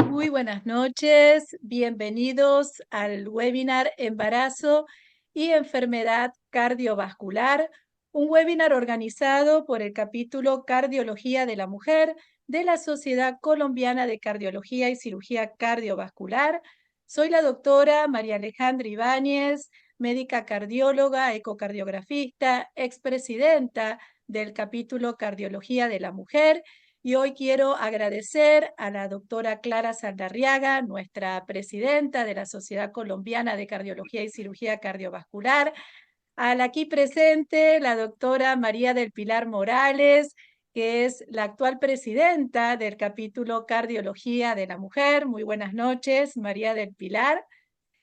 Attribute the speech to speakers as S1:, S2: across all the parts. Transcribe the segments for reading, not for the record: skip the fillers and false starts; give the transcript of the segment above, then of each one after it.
S1: Muy buenas noches, bienvenidos al webinar Embarazo y Enfermedad Cardiovascular, un webinar organizado por el capítulo Cardiología de la Mujer de la Sociedad Colombiana de Cardiología y Cirugía Cardiovascular. Soy la doctora María Alejandra Ibáñez, médica cardióloga, ecocardiografista, expresidenta del capítulo Cardiología de la Mujer. Y hoy quiero agradecer a la doctora Clara Saldarriaga, nuestra presidenta de la Sociedad Colombiana de Cardiología y Cirugía Cardiovascular, a la aquí presente, la doctora María del Pilar Morales, que es la actual presidenta del capítulo Cardiología de la Mujer. Muy buenas noches, María del Pilar.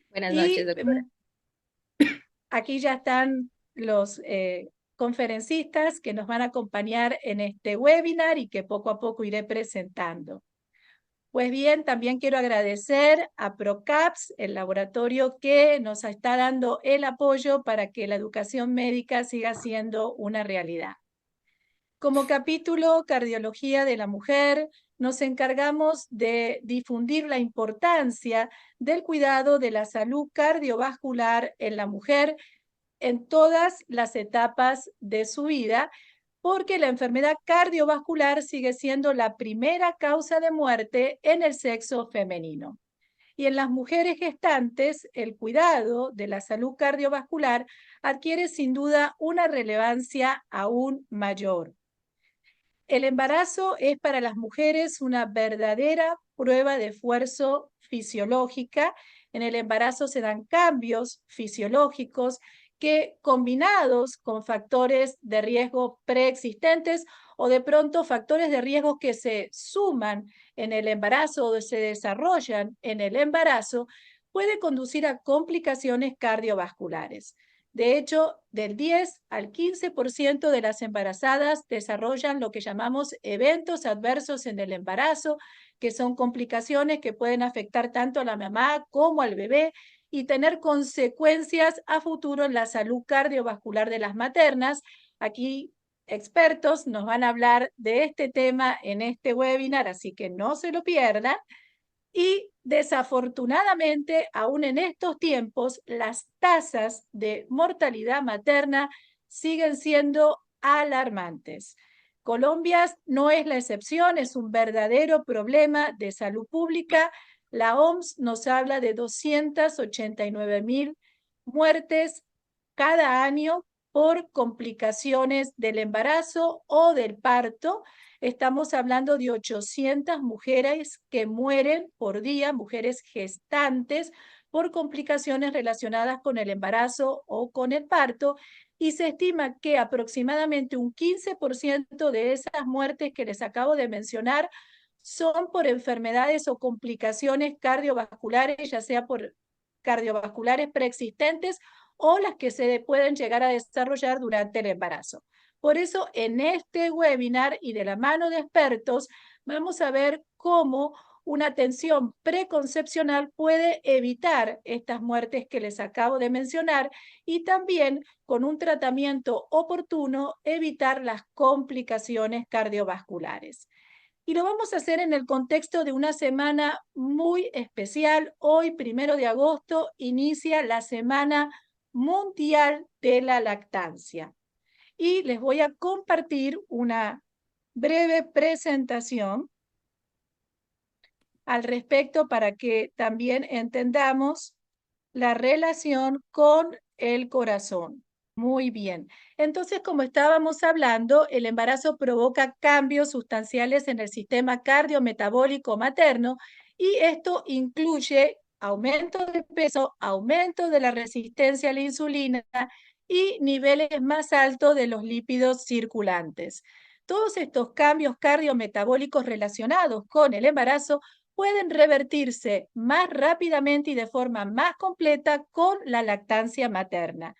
S2: Buenas noches,
S1: Y
S2: doctora.
S1: aquí ya están los conferencistas que nos van a acompañar en este webinar y que poco a poco iré presentando. Pues bien, también quiero agradecer a ProCaps, el laboratorio que nos está dando el apoyo para que la educación médica siga siendo una realidad. Como capítulo Cardiología de la Mujer, nos encargamos de difundir la importancia del cuidado de la salud cardiovascular en la mujer en todas las etapas de su vida, porque la enfermedad cardiovascular sigue siendo la primera causa de muerte en el sexo femenino. Y en las mujeres gestantes, el cuidado de la salud cardiovascular adquiere sin duda una relevancia aún mayor. El embarazo es para las mujeres una verdadera prueba de esfuerzo fisiológica. En el embarazo se dan cambios fisiológicos que, combinados con factores de riesgo preexistentes o de pronto factores de riesgo que se suman en el embarazo o se desarrollan en el embarazo, puede conducir a complicaciones cardiovasculares. De hecho, del 10 al 15% de las embarazadas desarrollan lo que llamamos eventos adversos en el embarazo, que son complicaciones que pueden afectar tanto a la mamá como al bebé y tener consecuencias a futuro en la salud cardiovascular de las maternas. Aquí expertos nos van a hablar de este tema en este webinar, así que no se lo pierdan. Y desafortunadamente, aún en estos tiempos, las tasas de mortalidad materna siguen siendo alarmantes. Colombia no es la excepción, es un verdadero problema de salud pública. La OMS nos habla de 289.000 muertes cada año por complicaciones del embarazo o del parto. Estamos hablando de 800 mujeres que mueren por día, mujeres gestantes, por complicaciones relacionadas con el embarazo o con el parto, y se estima que aproximadamente un 15% de esas muertes que les acabo de mencionar son por enfermedades o complicaciones cardiovasculares, ya sea por cardiovasculares preexistentes o las que se pueden llegar a desarrollar durante el embarazo. Por eso, en este webinar y de la mano de expertos, vamos a ver cómo una atención preconcepcional puede evitar estas muertes que les acabo de mencionar y también con un tratamiento oportuno evitar las complicaciones cardiovasculares. Y lo vamos a hacer en el contexto de una semana muy especial. Hoy, 1 de agosto, inicia la Semana Mundial de la Lactancia. Y les voy a compartir una breve presentación al respecto para que también entendamos la relación con el corazón. Muy bien. Entonces, como estábamos hablando, el embarazo provoca cambios sustanciales en el sistema cardiometabólico materno y esto incluye aumento de peso, aumento de la resistencia a la insulina y niveles más altos de los lípidos circulantes. Todos estos cambios cardiometabólicos relacionados con el embarazo pueden revertirse más rápidamente y de forma más completa con la lactancia materna.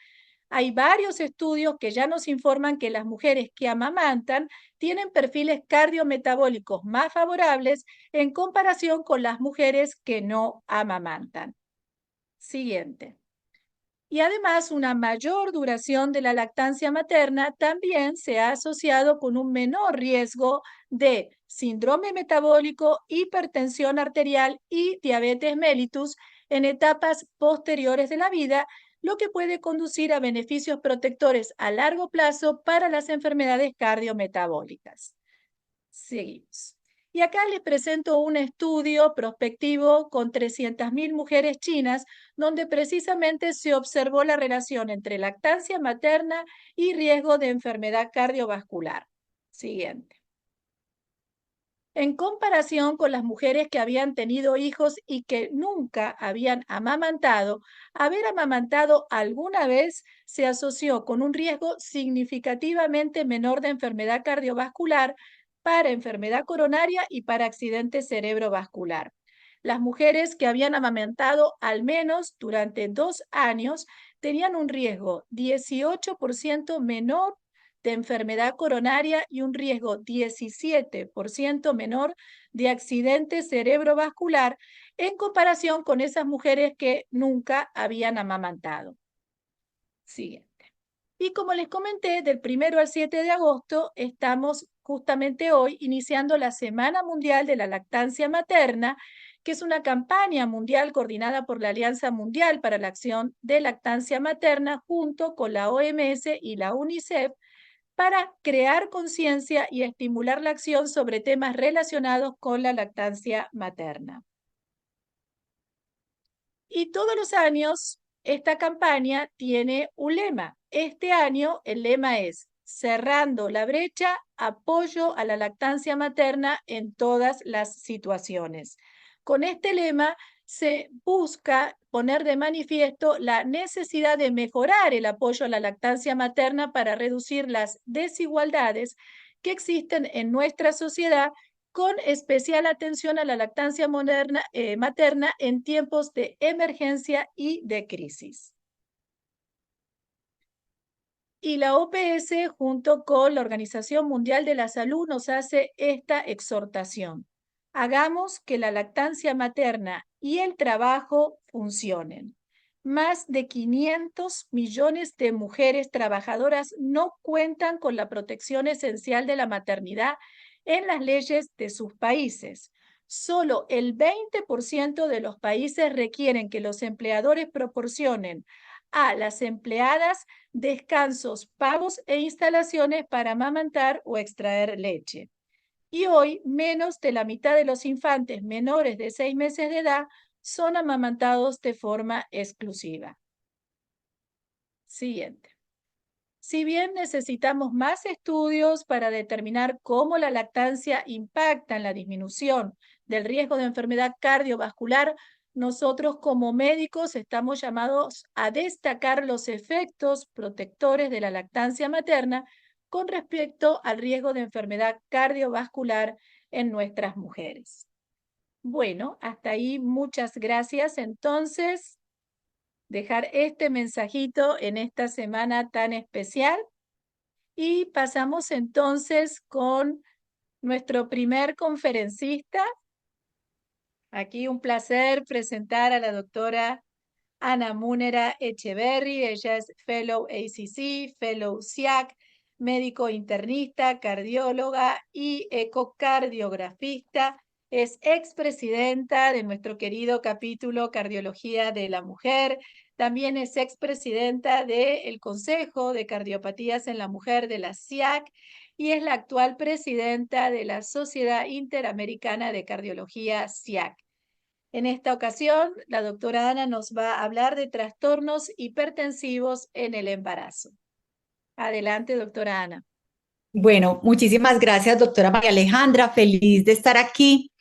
S1: Hay varios estudios que ya nos informan que las mujeres que amamantan tienen perfiles cardiometabólicos más favorables en comparación con las mujeres que no amamantan. Siguiente. Y además, una mayor duración de la lactancia materna también se ha asociado con un menor riesgo de síndrome metabólico, hipertensión arterial y diabetes mellitus en etapas posteriores de la vida, lo que puede conducir a beneficios protectores a largo plazo para las enfermedades cardiometabólicas. Seguimos. Y acá les presento un estudio prospectivo con 300.000 mujeres chinas, donde precisamente se observó la relación entre lactancia materna y riesgo de enfermedad cardiovascular. Siguiente. En comparación con las mujeres que habían tenido hijos y que nunca habían amamantado, haber amamantado alguna vez se asoció con un riesgo significativamente menor de enfermedad cardiovascular, para enfermedad coronaria y para accidente cerebrovascular. Las mujeres que habían amamantado al menos durante 2 años tenían un riesgo 18% menor de enfermedad coronaria y un riesgo 17% menor de accidente cerebrovascular en comparación con esas mujeres que nunca habían amamantado. Siguiente. Y como les comenté, del 1 al 7 de agosto estamos justamente hoy iniciando la Semana Mundial de la Lactancia Materna, que es una campaña mundial coordinada por la Alianza Mundial para la Acción de Lactancia Materna junto con la OMS y la UNICEF, para crear conciencia y estimular la acción sobre temas relacionados con la lactancia materna. Y todos los años esta campaña tiene un lema. Este año el lema es Cerrando la brecha, apoyo a la lactancia materna en todas las situaciones. Con este lema se busca poner de manifiesto la necesidad de mejorar el apoyo a la lactancia materna para reducir las desigualdades que existen en nuestra sociedad, con especial atención a la lactancia materna en tiempos de emergencia y de crisis. Y la OPS, junto con la Organización Mundial de la Salud, nos hace esta exhortación. Hagamos que la lactancia materna y el trabajo funcionen. Más de 500 millones de mujeres trabajadoras no cuentan con la protección esencial de la maternidad en las leyes de sus países. Solo el 20% de los países requieren que los empleadores proporcionen a las empleadas descansos pagos e instalaciones para amamantar o extraer leche. Y hoy, menos de la mitad de los infantes menores de 6 meses de edad son amamantados de forma exclusiva. Siguiente. Si bien necesitamos más estudios para determinar cómo la lactancia impacta en la disminución del riesgo de enfermedad cardiovascular, nosotros como médicos estamos llamados a destacar los efectos protectores de la lactancia materna con respecto al riesgo de enfermedad cardiovascular en nuestras mujeres. Bueno, hasta ahí muchas gracias. Entonces, dejar este mensajito en esta semana tan especial. Y pasamos entonces con nuestro primer conferencista. Aquí un placer presentar a la doctora Ana Múnera Echeverry. Ella es Fellow ACC, Fellow SIAC, médico internista, cardióloga y ecocardiografista. Es expresidenta de nuestro querido capítulo Cardiología de la Mujer. También es expresidenta del Consejo de Cardiopatías en la Mujer de la SIAC y es la actual presidenta de la Sociedad Interamericana de Cardiología SIAC. En esta ocasión, la doctora Ana nos va a hablar de trastornos hipertensivos en el embarazo. Adelante, doctora Ana.
S2: Bueno, muchísimas gracias, doctora María Alejandra. Feliz de estar aquí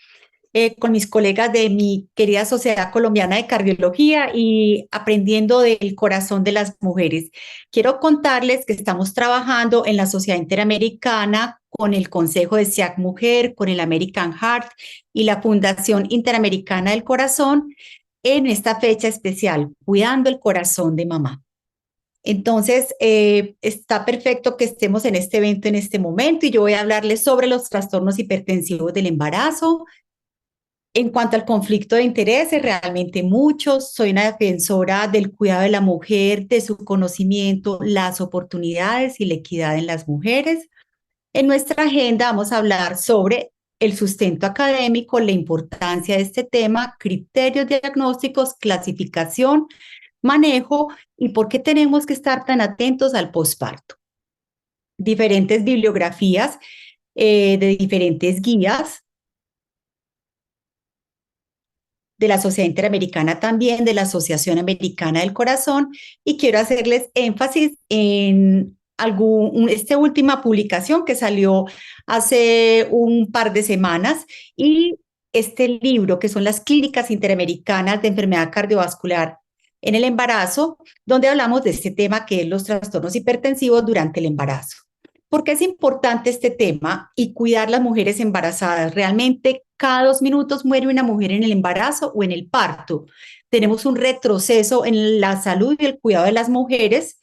S2: con mis colegas de mi querida Sociedad Colombiana de Cardiología y aprendiendo del corazón de las mujeres. Quiero contarles que estamos trabajando en la Sociedad Interamericana con el Consejo de SIAC Mujer, con el American Heart y la Fundación Interamericana del Corazón en esta fecha especial, cuidando el corazón de mamá. Entonces, está perfecto que estemos en este evento en este momento y yo voy a hablarles sobre los trastornos hipertensivos del embarazo. En cuanto al conflicto de intereses, realmente muchos. Soy una defensora del cuidado de la mujer, de su conocimiento, las oportunidades y la equidad en las mujeres. En nuestra agenda vamos a hablar sobre el sustento académico, la importancia de este tema, criterios diagnósticos, clasificación, manejo y por qué tenemos que estar tan atentos al posparto. Diferentes bibliografías de diferentes guías de la Sociedad Interamericana también, de la Asociación Americana del Corazón, y quiero hacerles énfasis en esta última publicación que salió hace un par de semanas y este libro que son las Clínicas Interamericanas de Enfermedad Cardiovascular en el embarazo, donde hablamos de este tema que es los trastornos hipertensivos durante el embarazo. ¿Por qué es importante este tema y cuidar las mujeres embarazadas? Realmente cada 2 minutos muere una mujer en el embarazo o en el parto. Tenemos un retroceso en la salud y el cuidado de las mujeres.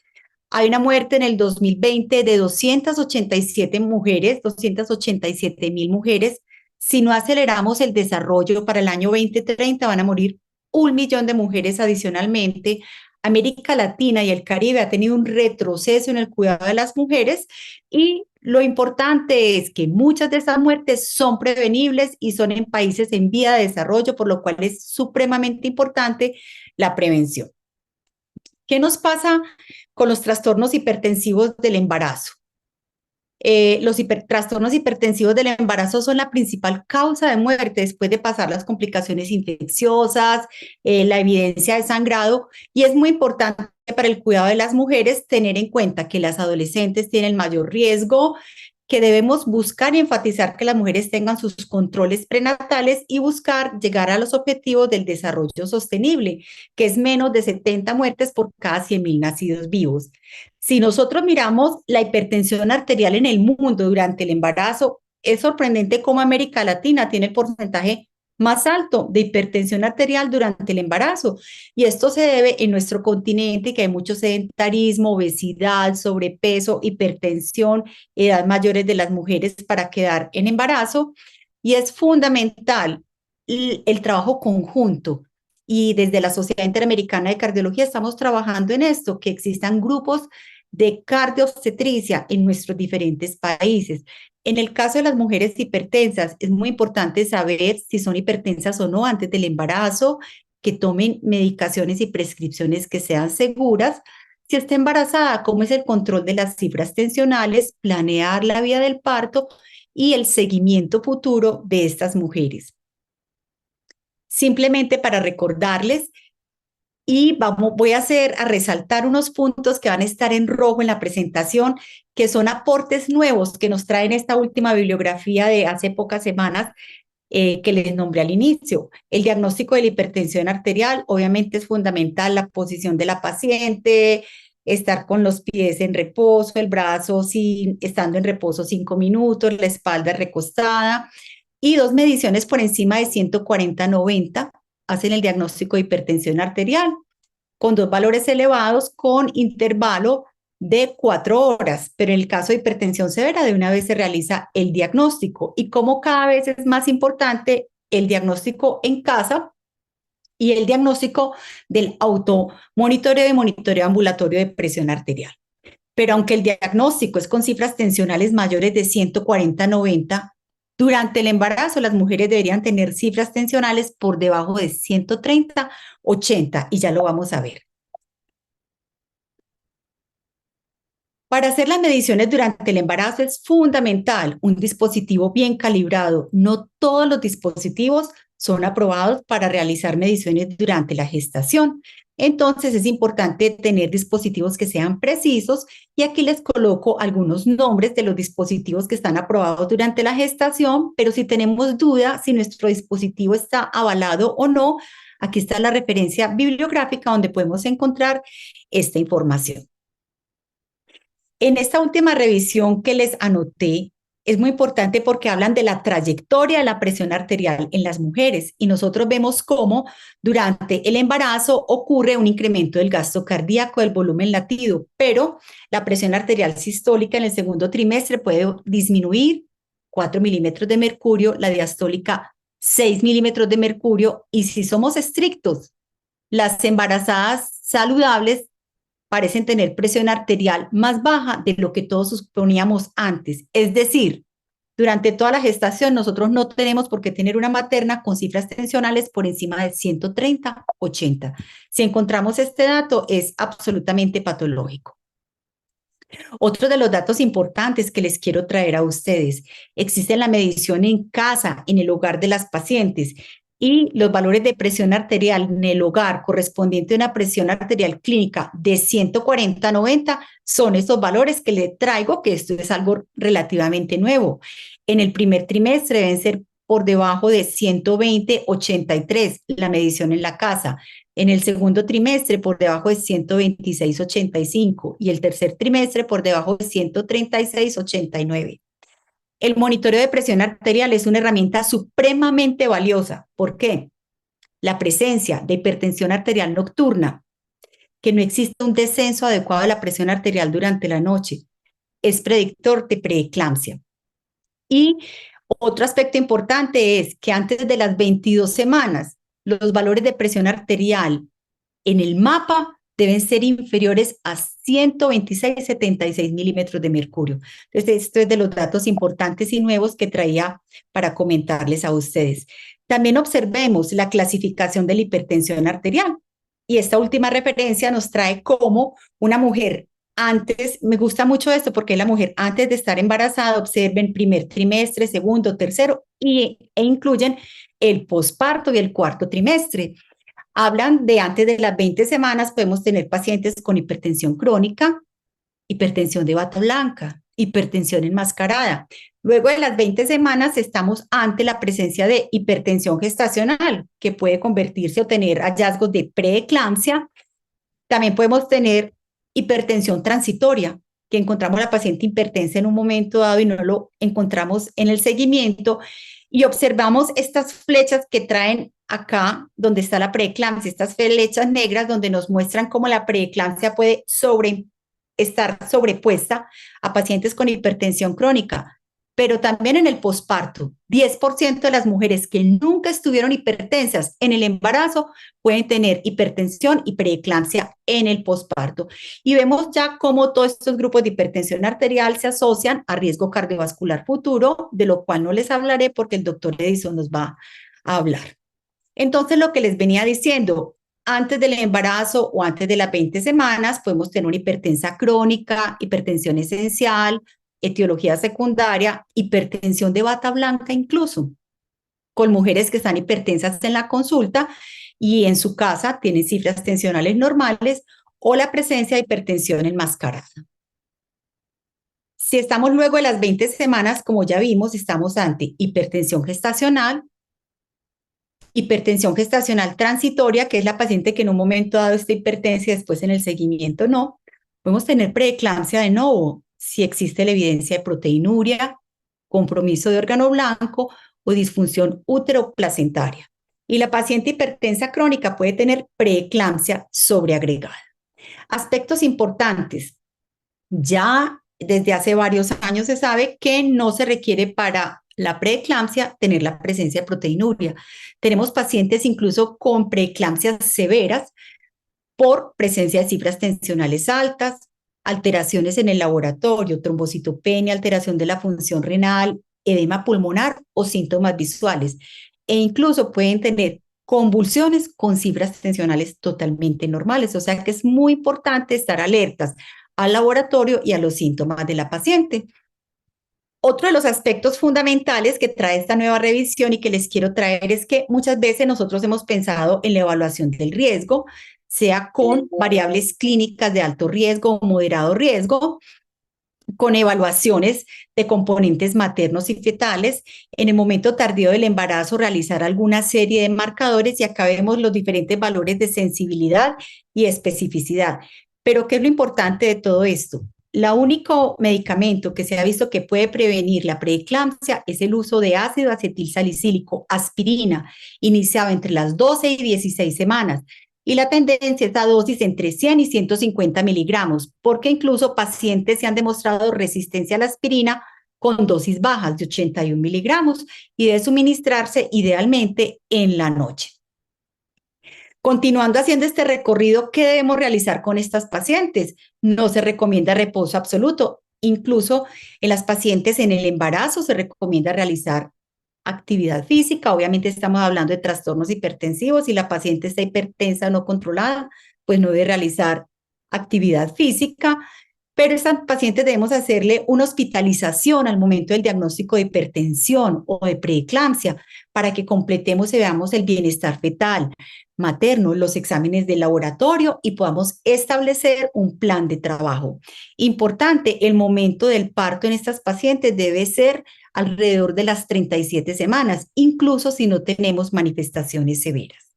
S2: Hay una muerte en el 2020 de 287 mujeres, 287,000 mujeres. Si no aceleramos el desarrollo para el año 2030, van a morir 1 millón de mujeres adicionalmente. América Latina y el Caribe ha tenido un retroceso en el cuidado de las mujeres y lo importante es que muchas de estas muertes son prevenibles y son en países en vía de desarrollo, por lo cual es supremamente importante la prevención. ¿Qué nos pasa con los trastornos hipertensivos del embarazo? Los trastornos hipertensivos del embarazo son la principal causa de muerte después de pasar las complicaciones infecciosas, la evidencia de sangrado, y es muy importante para el cuidado de las mujeres tener en cuenta que las adolescentes tienen mayor riesgo, que debemos buscar y enfatizar que las mujeres tengan sus controles prenatales y buscar llegar a los objetivos del desarrollo sostenible, que es menos de 70 muertes por cada 100,000 nacidos vivos. Si nosotros miramos la hipertensión arterial en el mundo durante el embarazo, es sorprendente cómo América Latina tiene el porcentaje más alto de hipertensión arterial durante el embarazo. Y esto se debe en nuestro continente, que hay mucho sedentarismo, obesidad, sobrepeso, hipertensión, edad mayores de las mujeres para quedar en embarazo. Y es fundamental el trabajo conjunto. Y desde la Sociedad Interamericana de Cardiología estamos trabajando en esto, que existan grupos de cardioobstetricia en nuestros diferentes países. En el caso de las mujeres hipertensas, es muy importante saber si son hipertensas o no antes del embarazo, que tomen medicaciones y prescripciones que sean seguras. Si está embarazada, cómo es el control de las cifras tensionales, planear la vía del parto y el seguimiento futuro de estas mujeres. Simplemente para recordarles y voy a resaltar unos puntos que van a estar en rojo en la presentación, que son aportes nuevos que nos traen esta última bibliografía de hace pocas semanas que les nombré al inicio. El diagnóstico de la hipertensión arterial, obviamente es fundamental la posición de la paciente, estar con los pies en reposo, el brazo estando en reposo 5 minutos, la espalda recostada y 2 mediciones por encima de 140/90 hacen el diagnóstico de hipertensión arterial, con 2 valores elevados con intervalo de 4 horas, pero en el caso de hipertensión severa de una vez se realiza el diagnóstico y como cada vez es más importante el diagnóstico en casa y el diagnóstico del automonitoreo y monitoreo ambulatorio de presión arterial. Pero aunque el diagnóstico es con cifras tensionales mayores de 140/90, durante el embarazo, las mujeres deberían tener cifras tensionales por debajo de 130/80 y ya lo vamos a ver. Para hacer las mediciones durante el embarazo es fundamental un dispositivo bien calibrado. No todos los dispositivos son aprobados para realizar mediciones durante la gestación. Entonces es importante tener dispositivos que sean precisos y aquí les coloco algunos nombres de los dispositivos que están aprobados durante la gestación, pero si tenemos duda si nuestro dispositivo está avalado o no, aquí está la referencia bibliográfica donde podemos encontrar esta información. En esta última revisión que les anoté, es muy importante porque hablan de la trayectoria de la presión arterial en las mujeres y nosotros vemos cómo durante el embarazo ocurre un incremento del gasto cardíaco, del volumen latido, pero la presión arterial sistólica en el segundo trimestre puede disminuir 4 milímetros de mercurio, la diastólica 6 milímetros de mercurio, y si somos estrictos, las embarazadas saludables parecen tener presión arterial más baja de lo que todos suponíamos antes. Es decir, durante toda la gestación nosotros no tenemos por qué tener una materna con cifras tensionales por encima de 130/80. Si encontramos este dato, es absolutamente patológico. Otro de los datos importantes que les quiero traer a ustedes: existe la medición en casa, en el hogar de las pacientes, y los valores de presión arterial en el hogar correspondiente a una presión arterial clínica de 140/90 son esos valores que le traigo, que esto es algo relativamente nuevo. En el primer trimestre deben ser por debajo de 120/83 la medición en la casa. En el segundo trimestre por debajo de 126/85 y el tercer trimestre por debajo de 136/89. El monitoreo de presión arterial es una herramienta supremamente valiosa. ¿Por qué? La presencia de hipertensión arterial nocturna, que no existe un descenso adecuado de la presión arterial durante la noche, es predictor de preeclampsia. Y otro aspecto importante es que antes de las 22 semanas, los valores de presión arterial en el mapa deben ser inferiores a 126/76 milímetros de mercurio. Entonces, esto es de los datos importantes y nuevos que traía para comentarles a ustedes. También observemos la clasificación de la hipertensión arterial. Y esta última referencia nos trae cómo una mujer antes, me gusta mucho esto porque la mujer antes de estar embarazada observen primer trimestre, segundo, tercero e incluyen el posparto y el cuarto trimestre. Hablan de antes de las 20 semanas podemos tener pacientes con hipertensión crónica, hipertensión de bata blanca, hipertensión enmascarada. Luego de las 20 semanas estamos ante la presencia de hipertensión gestacional, que puede convertirse o tener hallazgos de preeclampsia. También podemos tener hipertensión transitoria, que encontramos a la paciente hipertensa en un momento dado y no lo encontramos en el seguimiento, y observamos estas flechas que traen acá, donde está la preeclampsia, estas flechas negras donde nos muestran cómo la preeclampsia puede estar sobrepuesta a pacientes con hipertensión crónica. Pero también en el posparto, 10% de las mujeres que nunca estuvieron hipertensas en el embarazo pueden tener hipertensión y preeclampsia en el posparto. Y vemos ya cómo todos estos grupos de hipertensión arterial se asocian a riesgo cardiovascular futuro, de lo cual no les hablaré porque el doctor Edison nos va a hablar. Entonces, lo que les venía diciendo, antes del embarazo o antes de las 20 semanas podemos tener una hipertensa crónica, hipertensión esencial, etiología secundaria, hipertensión de bata blanca incluso, con mujeres que están hipertensas en la consulta y en su casa tienen cifras tensionales normales, o la presencia de hipertensión enmascarada. Si estamos luego de las 20 semanas, como ya vimos, estamos ante hipertensión gestacional transitoria, que es la paciente que en un momento dado está hipertensa y después en el seguimiento no. Podemos tener preeclampsia de nuevo, si existe la evidencia de proteinuria, compromiso de órgano blanco o disfunción útero-placentaria. Y la paciente hipertensa crónica puede tener preeclampsia sobreagregada. Aspectos importantes. Ya desde hace varios años se sabe que no se requiere para la preeclampsia tener la presencia de proteinuria. Tenemos pacientes incluso con preeclampsias severas por presencia de cifras tensionales altas, alteraciones en el laboratorio, trombocitopenia, alteración de la función renal, edema pulmonar o síntomas visuales. E incluso pueden tener convulsiones con cifras tensionales totalmente normales. O sea que es muy importante estar alertas al laboratorio y a los síntomas de la paciente. Otro de los aspectos fundamentales que trae esta nueva revisión y que les quiero traer es que muchas veces nosotros hemos pensado en la evaluación del riesgo, sea con variables clínicas de alto riesgo o moderado riesgo, con evaluaciones de componentes maternos y fetales, en el momento tardío del embarazo realizar alguna serie de marcadores, y acá vemos los diferentes valores de sensibilidad y especificidad. Pero ¿qué es lo importante de todo esto? El único medicamento que se ha visto que puede prevenir la preeclampsia es el uso de ácido acetilsalicílico, aspirina, iniciado entre las 12 y 16 semanas. Y la tendencia es a dosis entre 100 y 150 miligramos, porque incluso pacientes se han demostrado resistencia a la aspirina con dosis bajas de 81 miligramos y debe suministrarse idealmente en la noche. Continuando haciendo este recorrido, ¿qué debemos realizar con estas pacientes? No se recomienda reposo absoluto. Incluso en las pacientes en el embarazo se recomienda realizar actividad física. Obviamente estamos hablando de trastornos hipertensivos. Si la paciente está hipertensa o no controlada, pues no debe realizar actividad física. Pero a estas pacientes debemos hacerle una hospitalización al momento del diagnóstico de hipertensión o de preeclampsia para que completemos y veamos el bienestar fetal, materno, los exámenes de laboratorio y podamos establecer un plan de trabajo. Importante, el momento del parto en estas pacientes debe ser alrededor de las 37 semanas, incluso si no tenemos manifestaciones severas.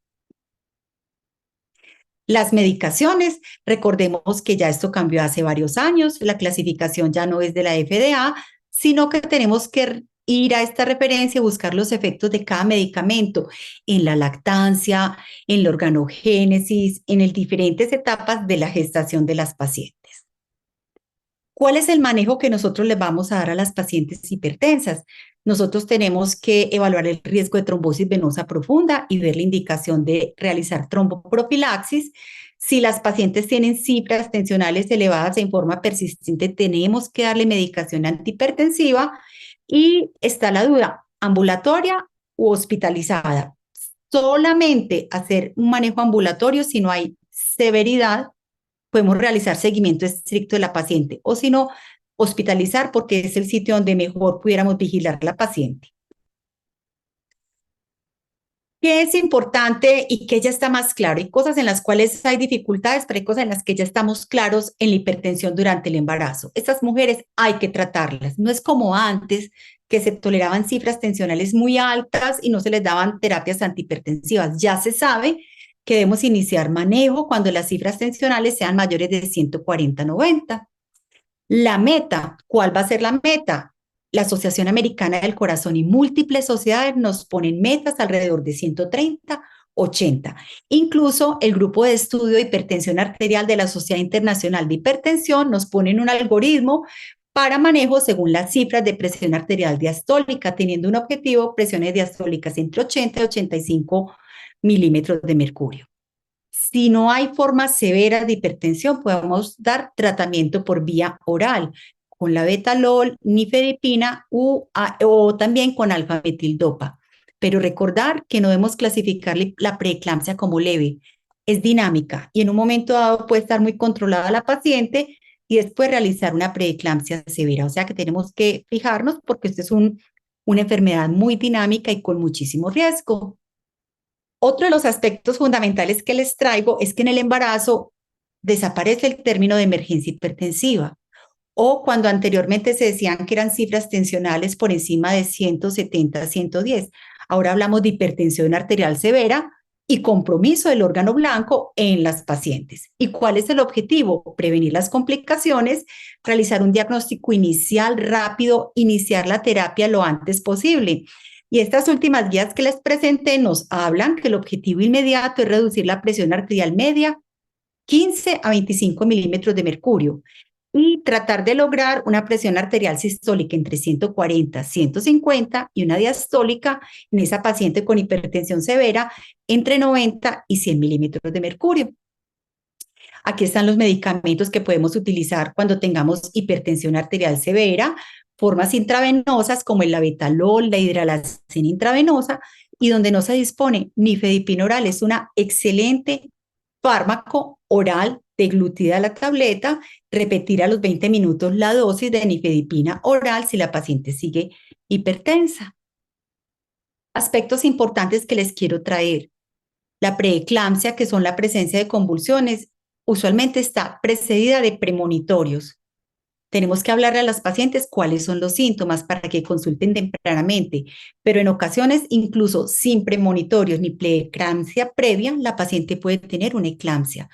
S2: Las medicaciones, recordemos que ya esto cambió hace varios años, la clasificación ya no es de la FDA, sino que tenemos que ir a esta referencia y buscar los efectos de cada medicamento en la lactancia, en la organogénesis, en las diferentes etapas de la gestación de las pacientes. ¿Cuál es el manejo que nosotros les vamos a dar a las pacientes hipertensas? Nosotros tenemos que evaluar el riesgo de trombosis venosa profunda y ver la indicación de realizar tromboprofilaxis. Si las pacientes tienen cifras tensionales elevadas en forma persistente, tenemos que darle medicación antihipertensiva y está la duda, ambulatoria u hospitalizada. Solamente hacer un manejo ambulatorio si no hay severidad podemos realizar seguimiento estricto de la paciente o si no, hospitalizar porque es el sitio donde mejor pudiéramos vigilar a la paciente. ¿Qué es importante y que ya está más claro? Hay cosas en las cuales hay dificultades, pero hay cosas en las que ya estamos claros en la hipertensión durante el embarazo. Estas mujeres hay que tratarlas. No es como antes que se toleraban cifras tensionales muy altas y no se les daban terapias antihipertensivas. Ya se sabe que debemos iniciar manejo cuando las cifras tensionales sean mayores de 140/90. La meta, ¿cuál va a ser la meta? La Asociación Americana del Corazón y múltiples sociedades nos ponen metas alrededor de 130/80. Incluso el grupo de estudio de hipertensión arterial de la Sociedad Internacional de Hipertensión nos ponen un algoritmo para manejo según las cifras de presión arterial diastólica, teniendo un objetivo presiones diastólicas entre 80 y 85 milímetros de mercurio. Si no hay formas severas de hipertensión, podemos dar tratamiento por vía oral con la betalol, nifedipina o también con alfa-metildopa. Pero recordar que no debemos clasificar la preeclampsia como leve. Es dinámica y en un momento dado puede estar muy controlada la paciente y después realizar una preeclampsia severa. O sea que tenemos que fijarnos porque esta es una enfermedad muy dinámica y con muchísimo riesgo. Otro de los aspectos fundamentales que les traigo es que en el embarazo desaparece el término de emergencia hipertensiva o cuando anteriormente se decían que eran cifras tensionales por encima de 170/110. Ahora hablamos de hipertensión arterial severa y compromiso del órgano blanco en las pacientes. ¿Y cuál es el objetivo? Prevenir las complicaciones, realizar un diagnóstico inicial rápido, iniciar la terapia lo antes posible. Y estas últimas guías que les presenté nos hablan que el objetivo inmediato es reducir la presión arterial media 15 a 25 milímetros de mercurio y tratar de lograr una presión arterial sistólica entre 140/150 y una diastólica en esa paciente con hipertensión severa entre 90 y 100 milímetros de mercurio. Aquí están los medicamentos que podemos utilizar cuando tengamos hipertensión arterial severa, formas intravenosas como el labetalol, la hidralazina intravenosa, y donde no se dispone nifedipina oral. Es una excelente fármaco oral deglutida a la tableta, repetir a los 20 minutos la dosis de nifedipina oral si la paciente sigue hipertensa. Aspectos importantes que les quiero traer. La preeclampsia, que son la presencia de convulsiones, usualmente está precedida de premonitorios. Tenemos que hablarle a las pacientes cuáles son los síntomas para que consulten tempranamente, pero en ocasiones, incluso sin premonitorios ni preeclampsia previa, la paciente puede tener una eclampsia.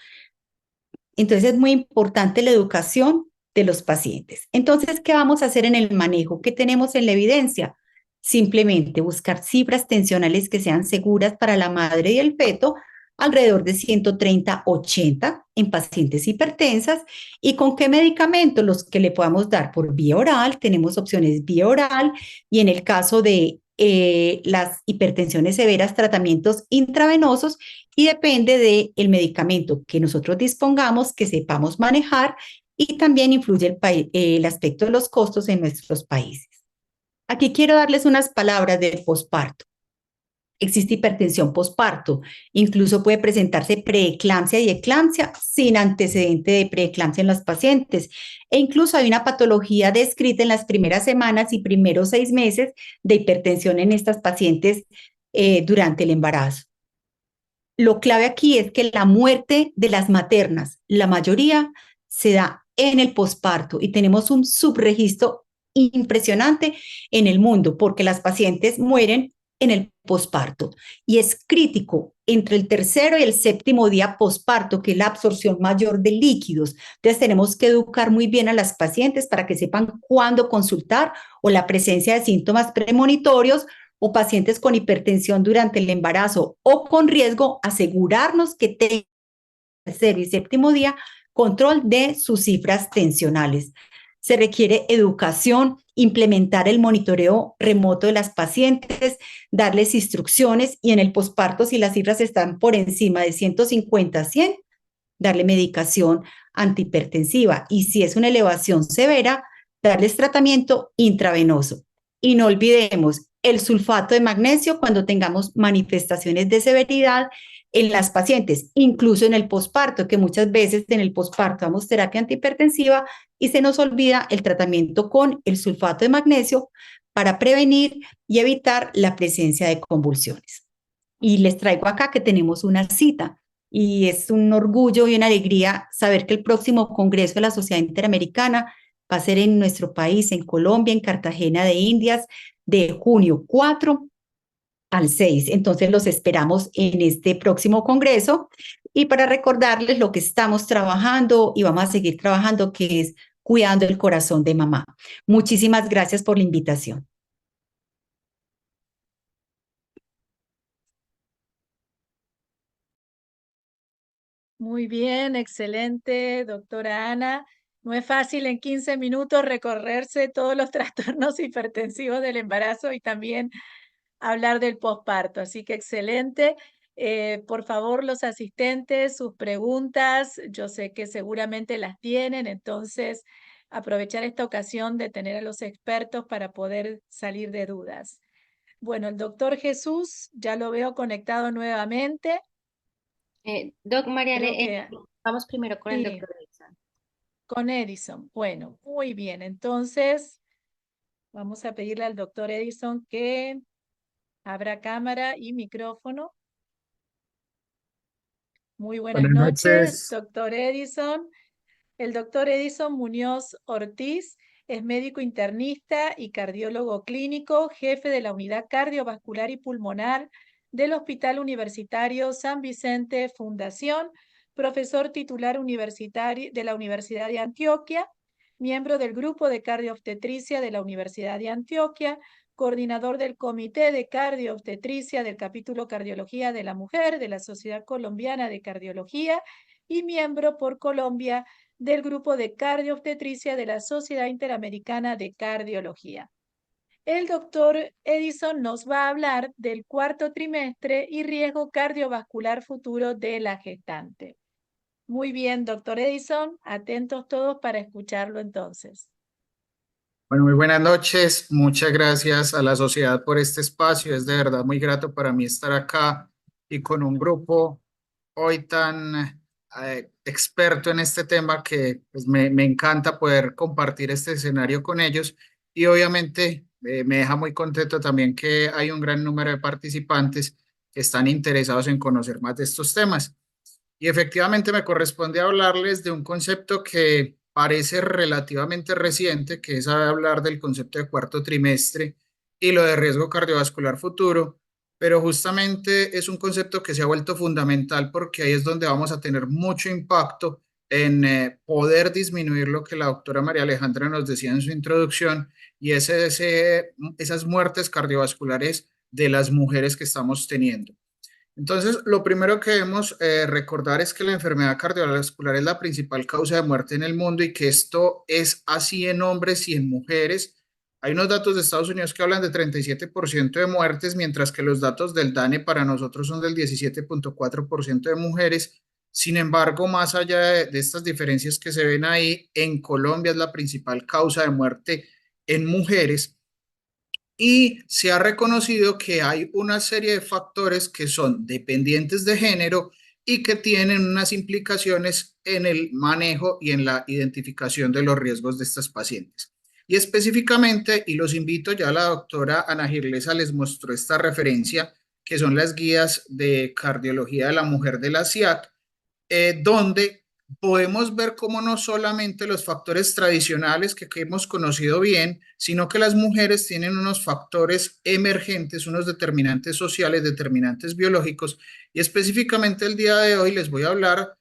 S2: Entonces es muy importante la educación de los pacientes. Entonces, ¿qué vamos a hacer en el manejo? ¿Qué tenemos en la evidencia? Simplemente buscar cifras tensionales que sean seguras para la madre y el feto, alrededor de 130/80. en pacientes hipertensas y con qué medicamentos, los que le podamos dar por vía oral, tenemos opciones vía oral y en el caso de las hipertensiones severas, tratamientos intravenosos y depende del medicamento que nosotros dispongamos, que sepamos manejar y también influye el aspecto de los costos en nuestros países. Aquí quiero darles unas palabras del posparto. Existe hipertensión posparto, incluso puede presentarse preeclampsia y eclampsia sin antecedente de preeclampsia en los pacientes. E incluso hay una patología descrita en las primeras semanas y primeros 6 meses de hipertensión en estas pacientes durante el embarazo. Lo clave aquí es que la muerte de las maternas, la mayoría, se da en el posparto y tenemos un subregistro impresionante en el mundo porque las pacientes mueren en el posparto y es crítico entre el tercero y el séptimo día posparto, que es la absorción mayor de líquidos. Entonces tenemos que educar muy bien a las pacientes para que sepan cuándo consultar o la presencia de síntomas premonitorios o pacientes con hipertensión durante el embarazo o con riesgo, asegurarnos que tengan tercer y séptimo día control de sus cifras tensionales. Se requiere educación, implementar el monitoreo remoto de las pacientes, darles instrucciones y en el posparto, si las cifras están por encima de 150 a 100, darle medicación antihipertensiva y si es una elevación severa, darles tratamiento intravenoso. Y no olvidemos el sulfato de magnesio cuando tengamos manifestaciones de severidad en las pacientes, incluso en el posparto, que muchas veces en el posparto damos terapia antihipertensiva y se nos olvida el tratamiento con el sulfato de magnesio para prevenir y evitar la presencia de convulsiones. Y les traigo acá que tenemos una cita y es un orgullo y una alegría saber que el próximo Congreso de la Sociedad Interamericana va a ser en nuestro país, en Colombia, en Cartagena de Indias, de junio 4 al 6. Entonces los esperamos en este próximo Congreso y para recordarles lo que estamos trabajando y vamos a seguir trabajando, que es cuidando el corazón de mamá. Muchísimas gracias por la invitación.
S1: Muy bien, excelente, doctora Ana. No es fácil en 15 minutos recorrerse todos los trastornos hipertensivos del embarazo y también hablar del posparto, así que excelente. Por favor, los asistentes, sus preguntas, yo sé que seguramente las tienen, entonces aprovechar esta ocasión de tener a los expertos para poder salir de dudas. Bueno, el doctor Jesús, ya lo veo conectado nuevamente.
S3: Doc Mariale,
S1: Creo que
S3: vamos primero con el
S1: sí,
S3: doctor Edison.
S1: con Edison. Bueno, muy bien. Entonces, vamos a pedirle al doctor Edison que abra cámara y micrófono. Muy buenas noches, doctor Edison. El doctor Edison Muñoz Ortiz es médico internista y cardiólogo clínico, jefe de la Unidad Cardiovascular y Pulmonar del Hospital Universitario San Vicente Fundación, profesor titular universitario de la Universidad de Antioquia, miembro del Grupo de Cardioobstetricia de la Universidad de Antioquia, coordinador del Comité de Cardioobstetricia del Capítulo Cardiología de la Mujer de la Sociedad Colombiana de Cardiología y miembro por Colombia del Grupo de Cardioobstetricia de la Sociedad Interamericana de Cardiología. El doctor Edison nos va a hablar del cuarto trimestre y riesgo cardiovascular futuro de la gestante. Muy bien, doctor Edison, atentos todos para escucharlo entonces.
S4: Bueno, muy buenas noches. Muchas gracias a la sociedad por este espacio. Es de verdad muy grato para mí estar acá y con un grupo hoy tan experto en este tema que pues, me encanta poder compartir este escenario con ellos y obviamente me deja muy contento también que hay un gran número de participantes que están interesados en conocer más de estos temas. Y efectivamente me corresponde hablarles de un concepto que parece relativamente reciente, que es hablar del concepto de cuarto trimestre y lo de riesgo cardiovascular futuro, pero justamente es un concepto que se ha vuelto fundamental porque ahí es donde vamos a tener mucho impacto en poder disminuir lo que la doctora María Alejandra nos decía en su introducción y esas muertes cardiovasculares de las mujeres que estamos teniendo. Entonces, lo primero que debemos recordar es que la enfermedad cardiovascular es la principal causa de muerte en el mundo y que esto es así en hombres y en mujeres. Hay unos datos de Estados Unidos que hablan de 37% de muertes, mientras que los datos del DANE para nosotros son del 17,4% de mujeres. Sin embargo, más allá de estas diferencias que se ven ahí, en Colombia es la principal causa de muerte en mujeres. Y se ha reconocido que hay una serie de factores que son dependientes de género y que tienen unas implicaciones en el manejo y en la identificación de los riesgos de estas pacientes. Y específicamente, y los invito, ya la doctora Ana Girlesa les mostró esta referencia, que son las guías de cardiología de la mujer de la CIAC, donde podemos ver cómo no solamente los factores tradicionales que hemos conocido bien, sino que las mujeres tienen unos factores emergentes, unos determinantes sociales, determinantes biológicos, y específicamente el día de hoy les voy a hablar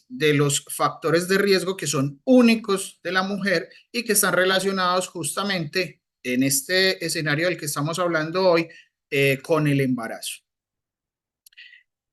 S4: de los factores de riesgo que son únicos de la mujer y que están relacionados justamente en este escenario del que estamos hablando hoy con el embarazo.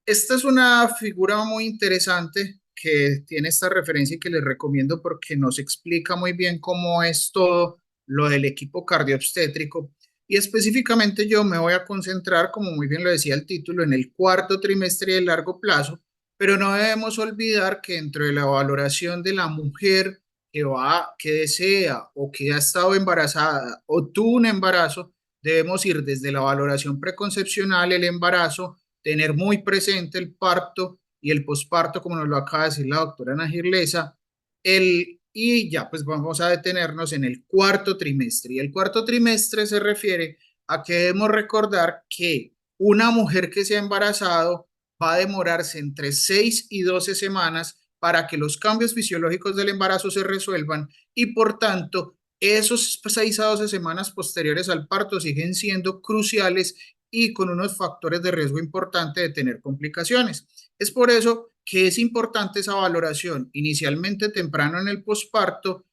S4: Esta es una figura muy interesante que tiene esta referencia y que les recomiendo porque nos explica muy bien cómo es todo lo del equipo cardiobstétrico. Y específicamente yo me voy a concentrar, como muy bien lo decía el título, en el cuarto trimestre de largo plazo, pero no debemos olvidar que dentro de la valoración de la mujer que desea o que ha estado embarazada o tuvo un embarazo, debemos ir desde la valoración preconcepcional, el embarazo, tener muy presente el parto y el posparto, como nos lo acaba de decir la doctora Ana Girlesa, y ya pues vamos a detenernos en el cuarto trimestre. Y el cuarto trimestre se refiere a que debemos recordar que una mujer que se ha embarazado va a demorarse entre 6 y 12 semanas para que los cambios fisiológicos del embarazo se resuelvan y por tanto esos 6 a 12 semanas posteriores al parto siguen siendo cruciales y con unos factores de riesgo importante de tener complicaciones. Es por eso que es importante esa valoración inicialmente temprano en el posparto,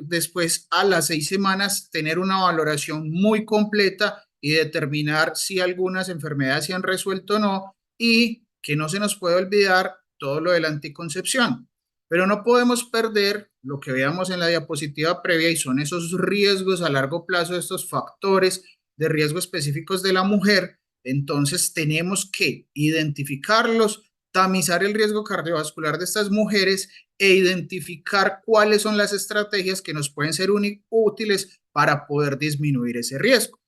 S4: después a las 6 semanas tener una valoración muy completa y determinar si algunas enfermedades se han resuelto o no y que no se nos puede olvidar todo lo de la anticoncepción. Pero no podemos perder lo que veamos en la diapositiva previa y son esos riesgos a largo plazo, estos factores de riesgo específicos de la mujer. Entonces tenemos que identificarlos, tamizar el riesgo cardiovascular de estas mujeres e identificar cuáles son las estrategias que nos pueden ser útiles para poder disminuir ese riesgo.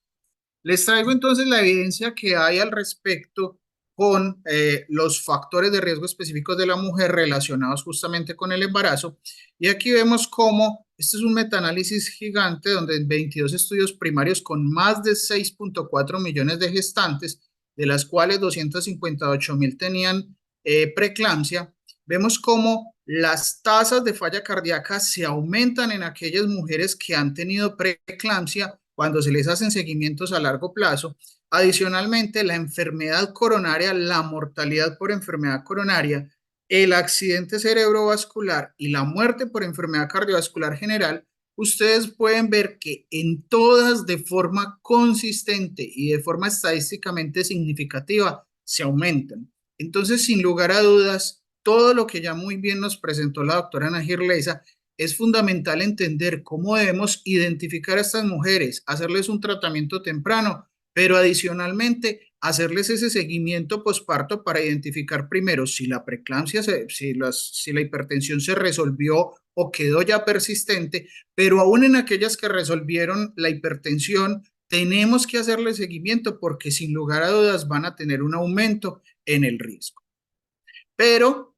S4: Les traigo entonces la evidencia que hay al respecto con los factores de riesgo específicos de la mujer relacionados justamente con el embarazo. Y aquí vemos cómo este es un metaanálisis gigante donde en 22 estudios primarios con más de 6,4 millones de gestantes, de las cuales 258,000 tenían preeclampsia, vemos cómo las tasas de falla cardíaca se aumentan en aquellas mujeres que han tenido preeclampsia cuando se les hacen seguimientos a largo plazo. Adicionalmente, la enfermedad coronaria, la mortalidad por enfermedad coronaria, el accidente cerebrovascular y la muerte por enfermedad cardiovascular general, ustedes pueden ver que en todas de forma consistente y de forma estadísticamente significativa se aumentan. Entonces, sin lugar a dudas, todo lo que ya muy bien nos presentó la doctora Ana Girlesa, es fundamental entender cómo debemos identificar a estas mujeres, hacerles un tratamiento temprano, pero adicionalmente hacerles ese seguimiento posparto para identificar primero si la preeclampsia, si la hipertensión se resolvió o quedó ya persistente, pero aún en aquellas que resolvieron la hipertensión, tenemos que hacerle seguimiento porque sin lugar a dudas van a tener un aumento en el riesgo. Pero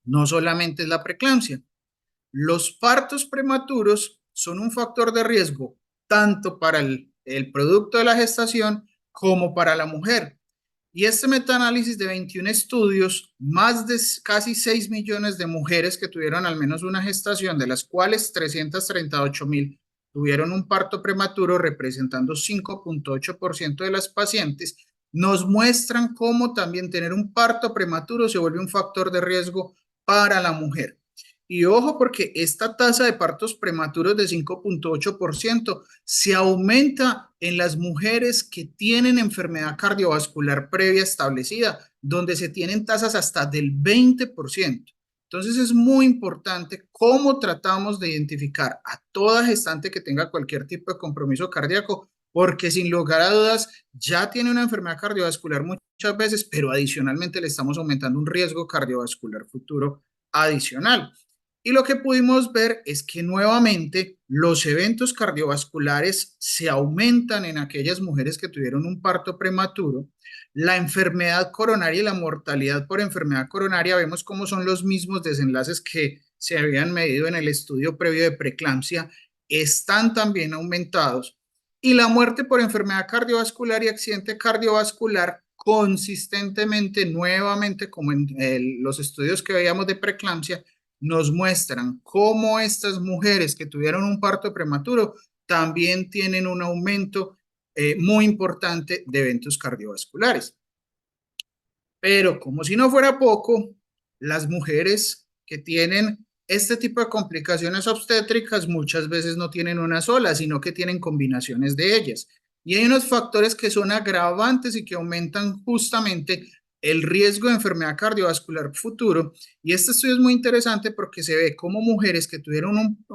S4: no solamente es la preeclampsia. Los partos prematuros son un factor de riesgo tanto para el producto de la gestación como para la mujer. Y este metaanálisis de 21 estudios, más de casi 6 millones de mujeres que tuvieron al menos una gestación, de las cuales 338,000 tuvieron un parto prematuro, representando 5,8% de las pacientes, nos muestran cómo también tener un parto prematuro se vuelve un factor de riesgo para la mujer. Y ojo, porque esta tasa de partos prematuros de 5,8% se aumenta en las mujeres que tienen enfermedad cardiovascular previa establecida, donde se tienen tasas hasta del 20%. Entonces es muy importante cómo tratamos de identificar a toda gestante que tenga cualquier tipo de compromiso cardíaco, porque sin lugar a dudas ya tiene una enfermedad cardiovascular muchas veces, pero adicionalmente le estamos aumentando un riesgo cardiovascular futuro adicional. Y lo que pudimos ver es que nuevamente los eventos cardiovasculares se aumentan en aquellas mujeres que tuvieron un parto prematuro. La enfermedad coronaria y la mortalidad por enfermedad coronaria, vemos cómo son los mismos desenlaces que se habían medido en el estudio previo de preeclampsia, están también aumentados. Y la muerte por enfermedad cardiovascular y accidente cardiovascular consistentemente, nuevamente, como en los estudios que veíamos de preeclampsia, nos muestran cómo estas mujeres que tuvieron un parto prematuro también tienen un aumento muy importante de eventos cardiovasculares. Pero como si no fuera poco, las mujeres que tienen este tipo de complicaciones obstétricas muchas veces no tienen una sola, sino que tienen combinaciones de ellas. Y hay unos factores que son agravantes y que aumentan justamente el riesgo de enfermedad cardiovascular futuro. Y este estudio es muy interesante porque se ve como mujeres que tuvieron un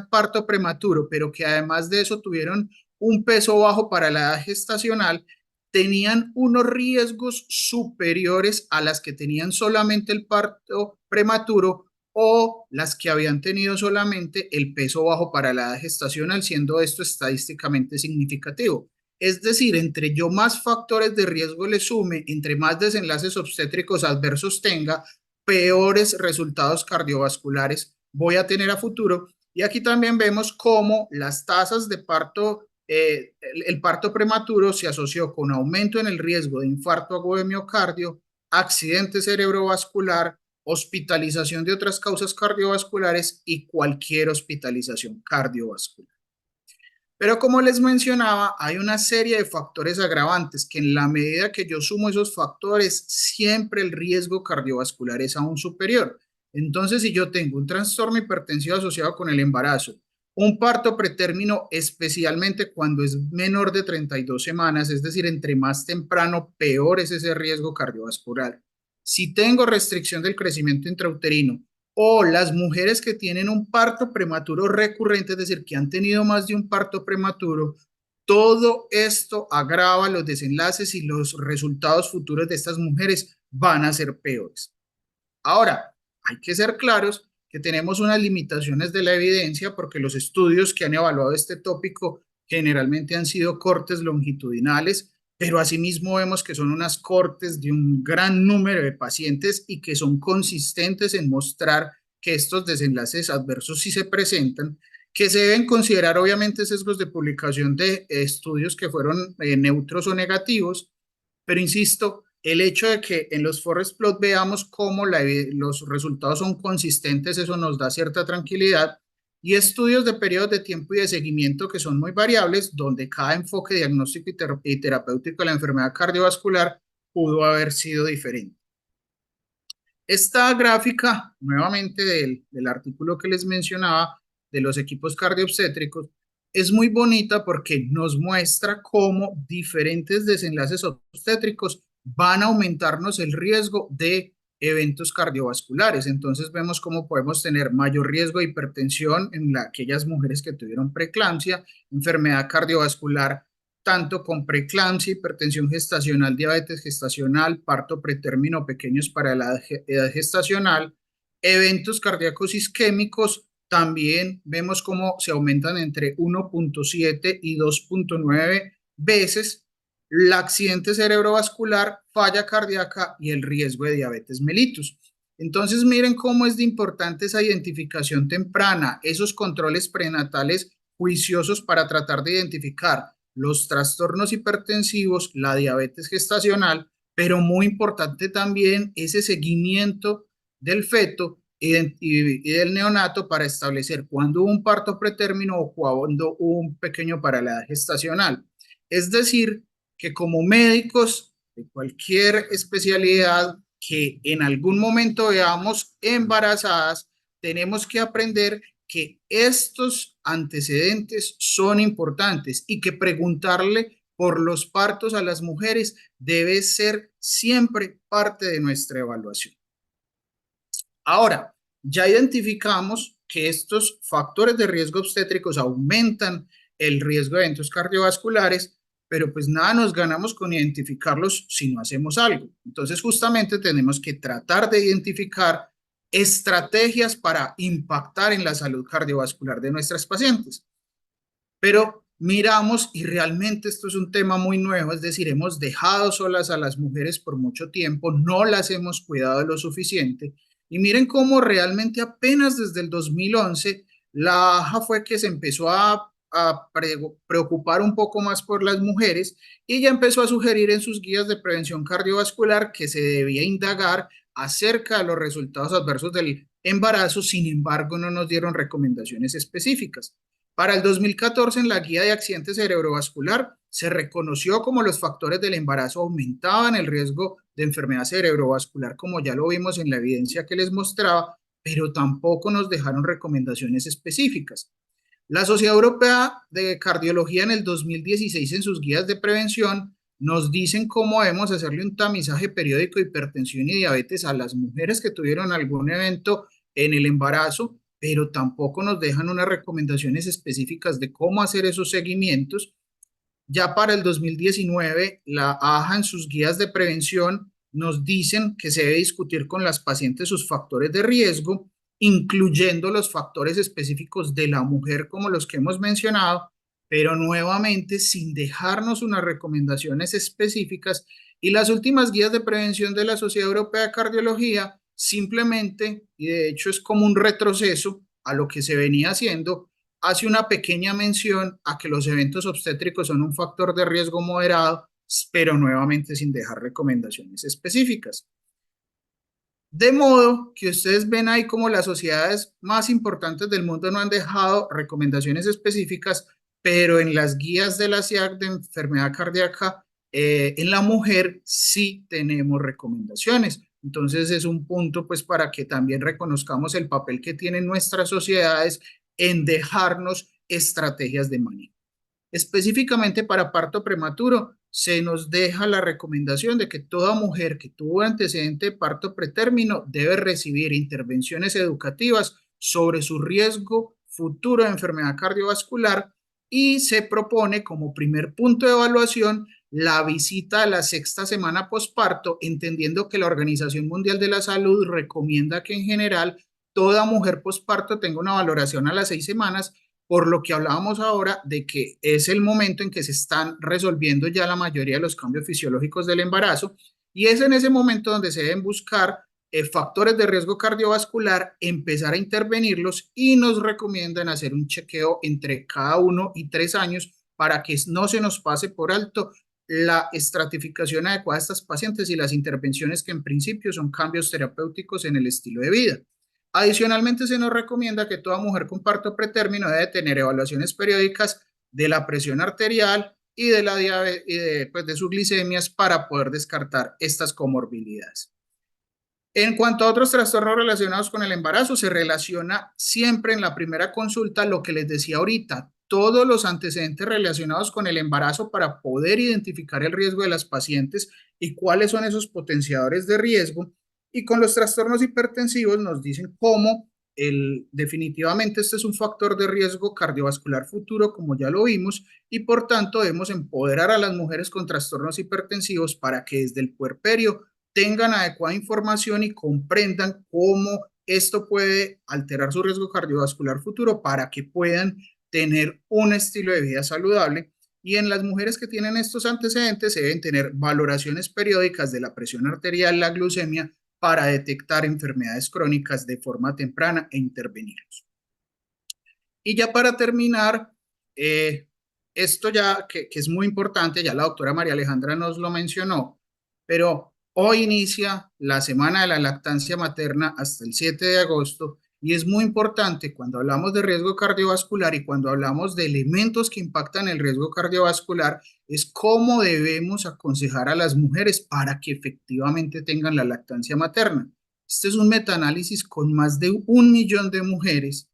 S4: parto prematuro, pero que además de eso tuvieron un peso bajo para la edad gestacional, tenían unos riesgos superiores a las que tenían solamente el parto prematuro o las que habían tenido solamente el peso bajo para la edad gestacional, siendo esto estadísticamente significativo. Es decir, entre yo más factores de riesgo le sume, entre más desenlaces obstétricos adversos tenga, peores resultados cardiovasculares voy a tener a futuro. Y aquí también vemos cómo las tasas de parto, el parto prematuro se asoció con aumento en el riesgo de infarto agudo de miocardio, accidente cerebrovascular, hospitalización de otras causas cardiovasculares y cualquier hospitalización cardiovascular. Pero como les mencionaba, hay una serie de factores agravantes que en la medida que yo sumo esos factores, siempre el riesgo cardiovascular es aún superior. Entonces, si yo tengo un trastorno hipertensivo asociado con el embarazo, un parto pretérmino, especialmente cuando es menor de 32 semanas, es decir, entre más temprano, peor es ese riesgo cardiovascular. Si tengo restricción del crecimiento intrauterino, o las mujeres que tienen un parto prematuro recurrente, es decir, que han tenido más de un parto prematuro, todo esto agrava los desenlaces y los resultados futuros de estas mujeres van a ser peores. Ahora, hay que ser claros que tenemos unas limitaciones de la evidencia porque los estudios que han evaluado este tópico generalmente han sido cortes longitudinales, pero asimismo vemos que son unas cortes de un gran número de pacientes y que son consistentes en mostrar que estos desenlaces adversos sí se presentan, que se deben considerar obviamente sesgos de publicación de estudios que fueron neutros o negativos, pero insisto, el hecho de que en los forest plot veamos cómo los resultados son consistentes, eso nos da cierta tranquilidad. Y estudios de periodos de tiempo y de seguimiento que son muy variables, donde cada enfoque diagnóstico y terapéutico de la enfermedad cardiovascular pudo haber sido diferente. Esta gráfica, nuevamente del artículo que les mencionaba, de los equipos cardioobstétricos, es muy bonita porque nos muestra cómo diferentes desenlaces obstétricos van a aumentarnos el riesgo de eventos cardiovasculares. Entonces vemos cómo podemos tener mayor riesgo de hipertensión en aquellas mujeres que tuvieron preeclampsia, enfermedad cardiovascular tanto con preeclampsia, hipertensión gestacional, diabetes gestacional, parto pretérmino pequeños para la edad gestacional, eventos cardíacos isquémicos. También vemos cómo se aumentan entre 1,7 y 2,9 veces el accidente cerebrovascular, falla cardíaca y el riesgo de diabetes mellitus. Entonces miren cómo es de importante esa identificación temprana, esos controles prenatales juiciosos para tratar de identificar los trastornos hipertensivos, la diabetes gestacional, pero muy importante también ese seguimiento del feto y del neonato para establecer cuándo hubo un parto pretérmino o cuándo hubo un pequeño para la edad gestacional. Es decir, que como médicos de cualquier especialidad que en algún momento veamos embarazadas, tenemos que aprender que estos antecedentes son importantes y que preguntarle por los partos a las mujeres debe ser siempre parte de nuestra evaluación. Ahora, ya identificamos que estos factores de riesgo obstétricos aumentan el riesgo de eventos cardiovasculares, pero pues nada nos ganamos con identificarlos si no hacemos algo. Entonces, justamente tenemos que tratar de identificar estrategias para impactar en la salud cardiovascular de nuestras pacientes. Pero miramos y realmente esto es un tema muy nuevo, es decir, hemos dejado solas a las mujeres por mucho tiempo, no las hemos cuidado lo suficiente. Y miren cómo realmente apenas desde el 2011 la AJA fue que se empezó a preocupar un poco más por las mujeres y ya empezó a sugerir en sus guías de prevención cardiovascular que se debía indagar acerca de los resultados adversos del embarazo. Sin embargo, no nos dieron recomendaciones específicas. Para el 2014, en la guía de accidente cerebrovascular, se reconoció como los factores del embarazo aumentaban el riesgo de enfermedad cerebrovascular, como ya lo vimos en la evidencia que les mostraba, pero tampoco nos dejaron recomendaciones específicas. La Sociedad Europea de Cardiología en el 2016, en sus guías de prevención, nos dicen cómo debemos hacerle un tamizaje periódico de hipertensión y diabetes a las mujeres que tuvieron algún evento en el embarazo, pero tampoco nos dejan unas recomendaciones específicas de cómo hacer esos seguimientos. Ya para el 2019, la AJA en sus guías de prevención nos dicen que se debe discutir con las pacientes sus factores de riesgo, incluyendo los factores específicos de la mujer como los que hemos mencionado, pero nuevamente sin dejarnos unas recomendaciones específicas. Y las últimas guías de prevención de la Sociedad Europea de Cardiología simplemente, y de hecho es como un retroceso a lo que se venía haciendo, hace una pequeña mención a que los eventos obstétricos son un factor de riesgo moderado, pero nuevamente sin dejar recomendaciones específicas. De modo que ustedes ven ahí como las sociedades más importantes del mundo no han dejado recomendaciones específicas, pero en las guías de la CIAC de enfermedad cardíaca en la mujer sí tenemos recomendaciones. Entonces es un punto pues para que también reconozcamos el papel que tienen nuestras sociedades en dejarnos estrategias de manejo. Específicamente para parto prematuro, se nos deja la recomendación de que toda mujer que tuvo antecedente de parto pretérmino debe recibir intervenciones educativas sobre su riesgo futuro de enfermedad cardiovascular y se propone como primer punto de evaluación la visita a la 6ª semana posparto, entendiendo que la Organización Mundial de la Salud recomienda que en general toda mujer posparto tenga una valoración a las 6 semanas, por lo que hablábamos ahora de que es el momento en que se están resolviendo ya la mayoría de los cambios fisiológicos del embarazo y es en ese momento donde se deben buscar factores de riesgo cardiovascular, empezar a intervenirlos y nos recomiendan hacer un chequeo entre cada 1 y 3 años para que no se nos pase por alto la estratificación adecuada de estas pacientes y las intervenciones que en principio son cambios terapéuticos en el estilo de vida. Adicionalmente, se nos recomienda que toda mujer con parto pretérmino debe tener evaluaciones periódicas de la presión arterial y de la diabetes y de sus glicemias para poder descartar estas comorbilidades. En cuanto a otros trastornos relacionados con el embarazo, se relaciona siempre en la primera consulta lo que les decía ahorita, todos los antecedentes relacionados con el embarazo para poder identificar el riesgo de las pacientes y cuáles son esos potenciadores de riesgo. Y con los trastornos hipertensivos nos dicen cómo definitivamente este es un factor de riesgo cardiovascular futuro, como ya lo vimos, y por tanto debemos empoderar a las mujeres con trastornos hipertensivos para que desde el puerperio tengan adecuada información y comprendan cómo esto puede alterar su riesgo cardiovascular futuro para que puedan tener un estilo de vida saludable. Y en las mujeres que tienen estos antecedentes se deben tener valoraciones periódicas de la presión arterial, la glucemia, para detectar enfermedades crónicas de forma temprana e intervenirlos. Y ya para terminar, esto ya que es muy importante, ya la doctora María Alejandra nos lo mencionó, pero hoy inicia la Semana de la Lactancia Materna hasta el 7 de agosto y es muy importante cuando hablamos de riesgo cardiovascular y cuando hablamos de elementos que impactan el riesgo cardiovascular, es cómo debemos aconsejar a las mujeres para que efectivamente tengan la lactancia materna. Este es un metaanálisis con más de 1 millón de mujeres,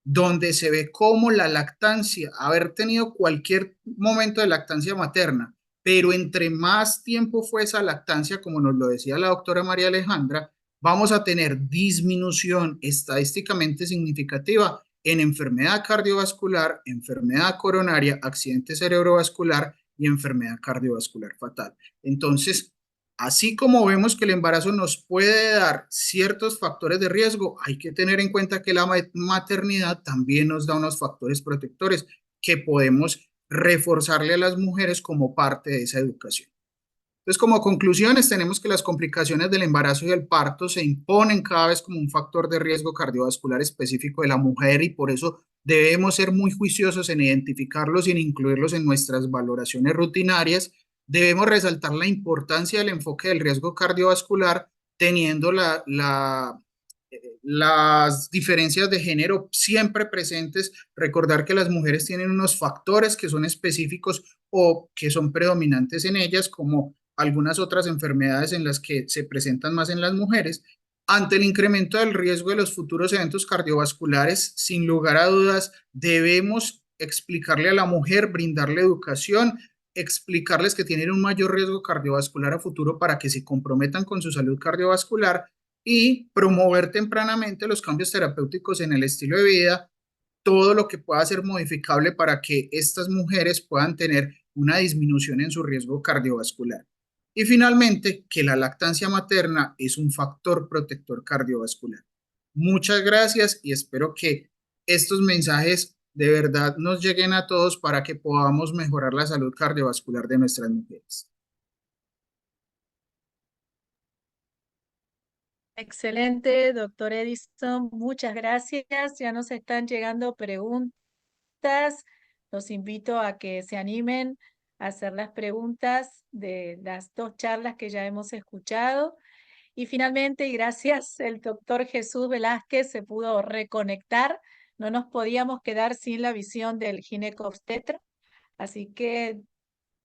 S4: donde se ve cómo la lactancia, haber tenido cualquier momento de lactancia materna, pero entre más tiempo fue esa lactancia, como nos lo decía la doctora María Alejandra, vamos a tener disminución estadísticamente significativa en enfermedad cardiovascular, enfermedad coronaria, accidente cerebrovascular y enfermedad cardiovascular fatal. Entonces, así como vemos que el embarazo nos puede dar ciertos factores de riesgo, hay que tener en cuenta que la maternidad también nos da unos factores protectores que podemos reforzarle a las mujeres como parte de esa educación. Entonces, como conclusiones, tenemos que las complicaciones del embarazo y del parto se imponen cada vez como un factor de riesgo cardiovascular específico de la mujer y por eso debemos ser muy juiciosos en identificarlos y en incluirlos en nuestras valoraciones rutinarias. Debemos resaltar la importancia del enfoque del riesgo cardiovascular teniendo las diferencias de género siempre presentes, recordar que las mujeres tienen unos factores que son específicos o que son predominantes en ellas, como algunas otras enfermedades en las que se presentan más en las mujeres. Ante el incremento del riesgo de los futuros eventos cardiovasculares, sin lugar a dudas, debemos explicarle a la mujer, brindarle educación, explicarles que tienen un mayor riesgo cardiovascular a futuro para que se comprometan con su salud cardiovascular y promover tempranamente los cambios terapéuticos en el estilo de vida, todo lo que pueda ser modificable para que estas mujeres puedan tener una disminución en su riesgo cardiovascular. Y finalmente, que la lactancia materna es un factor protector cardiovascular. Muchas gracias y espero que estos mensajes de verdad nos lleguen a todos para que podamos mejorar la salud cardiovascular de nuestras mujeres.
S1: Excelente, doctor Edison. Muchas gracias. Ya nos están llegando preguntas. Los invito a que se animen a hacer las preguntas de las 2 charlas que ya hemos escuchado. Y finalmente, gracias, el doctor Jesús Velázquez se pudo reconectar. No nos podíamos quedar sin la visión del ginecobstetra. Así que,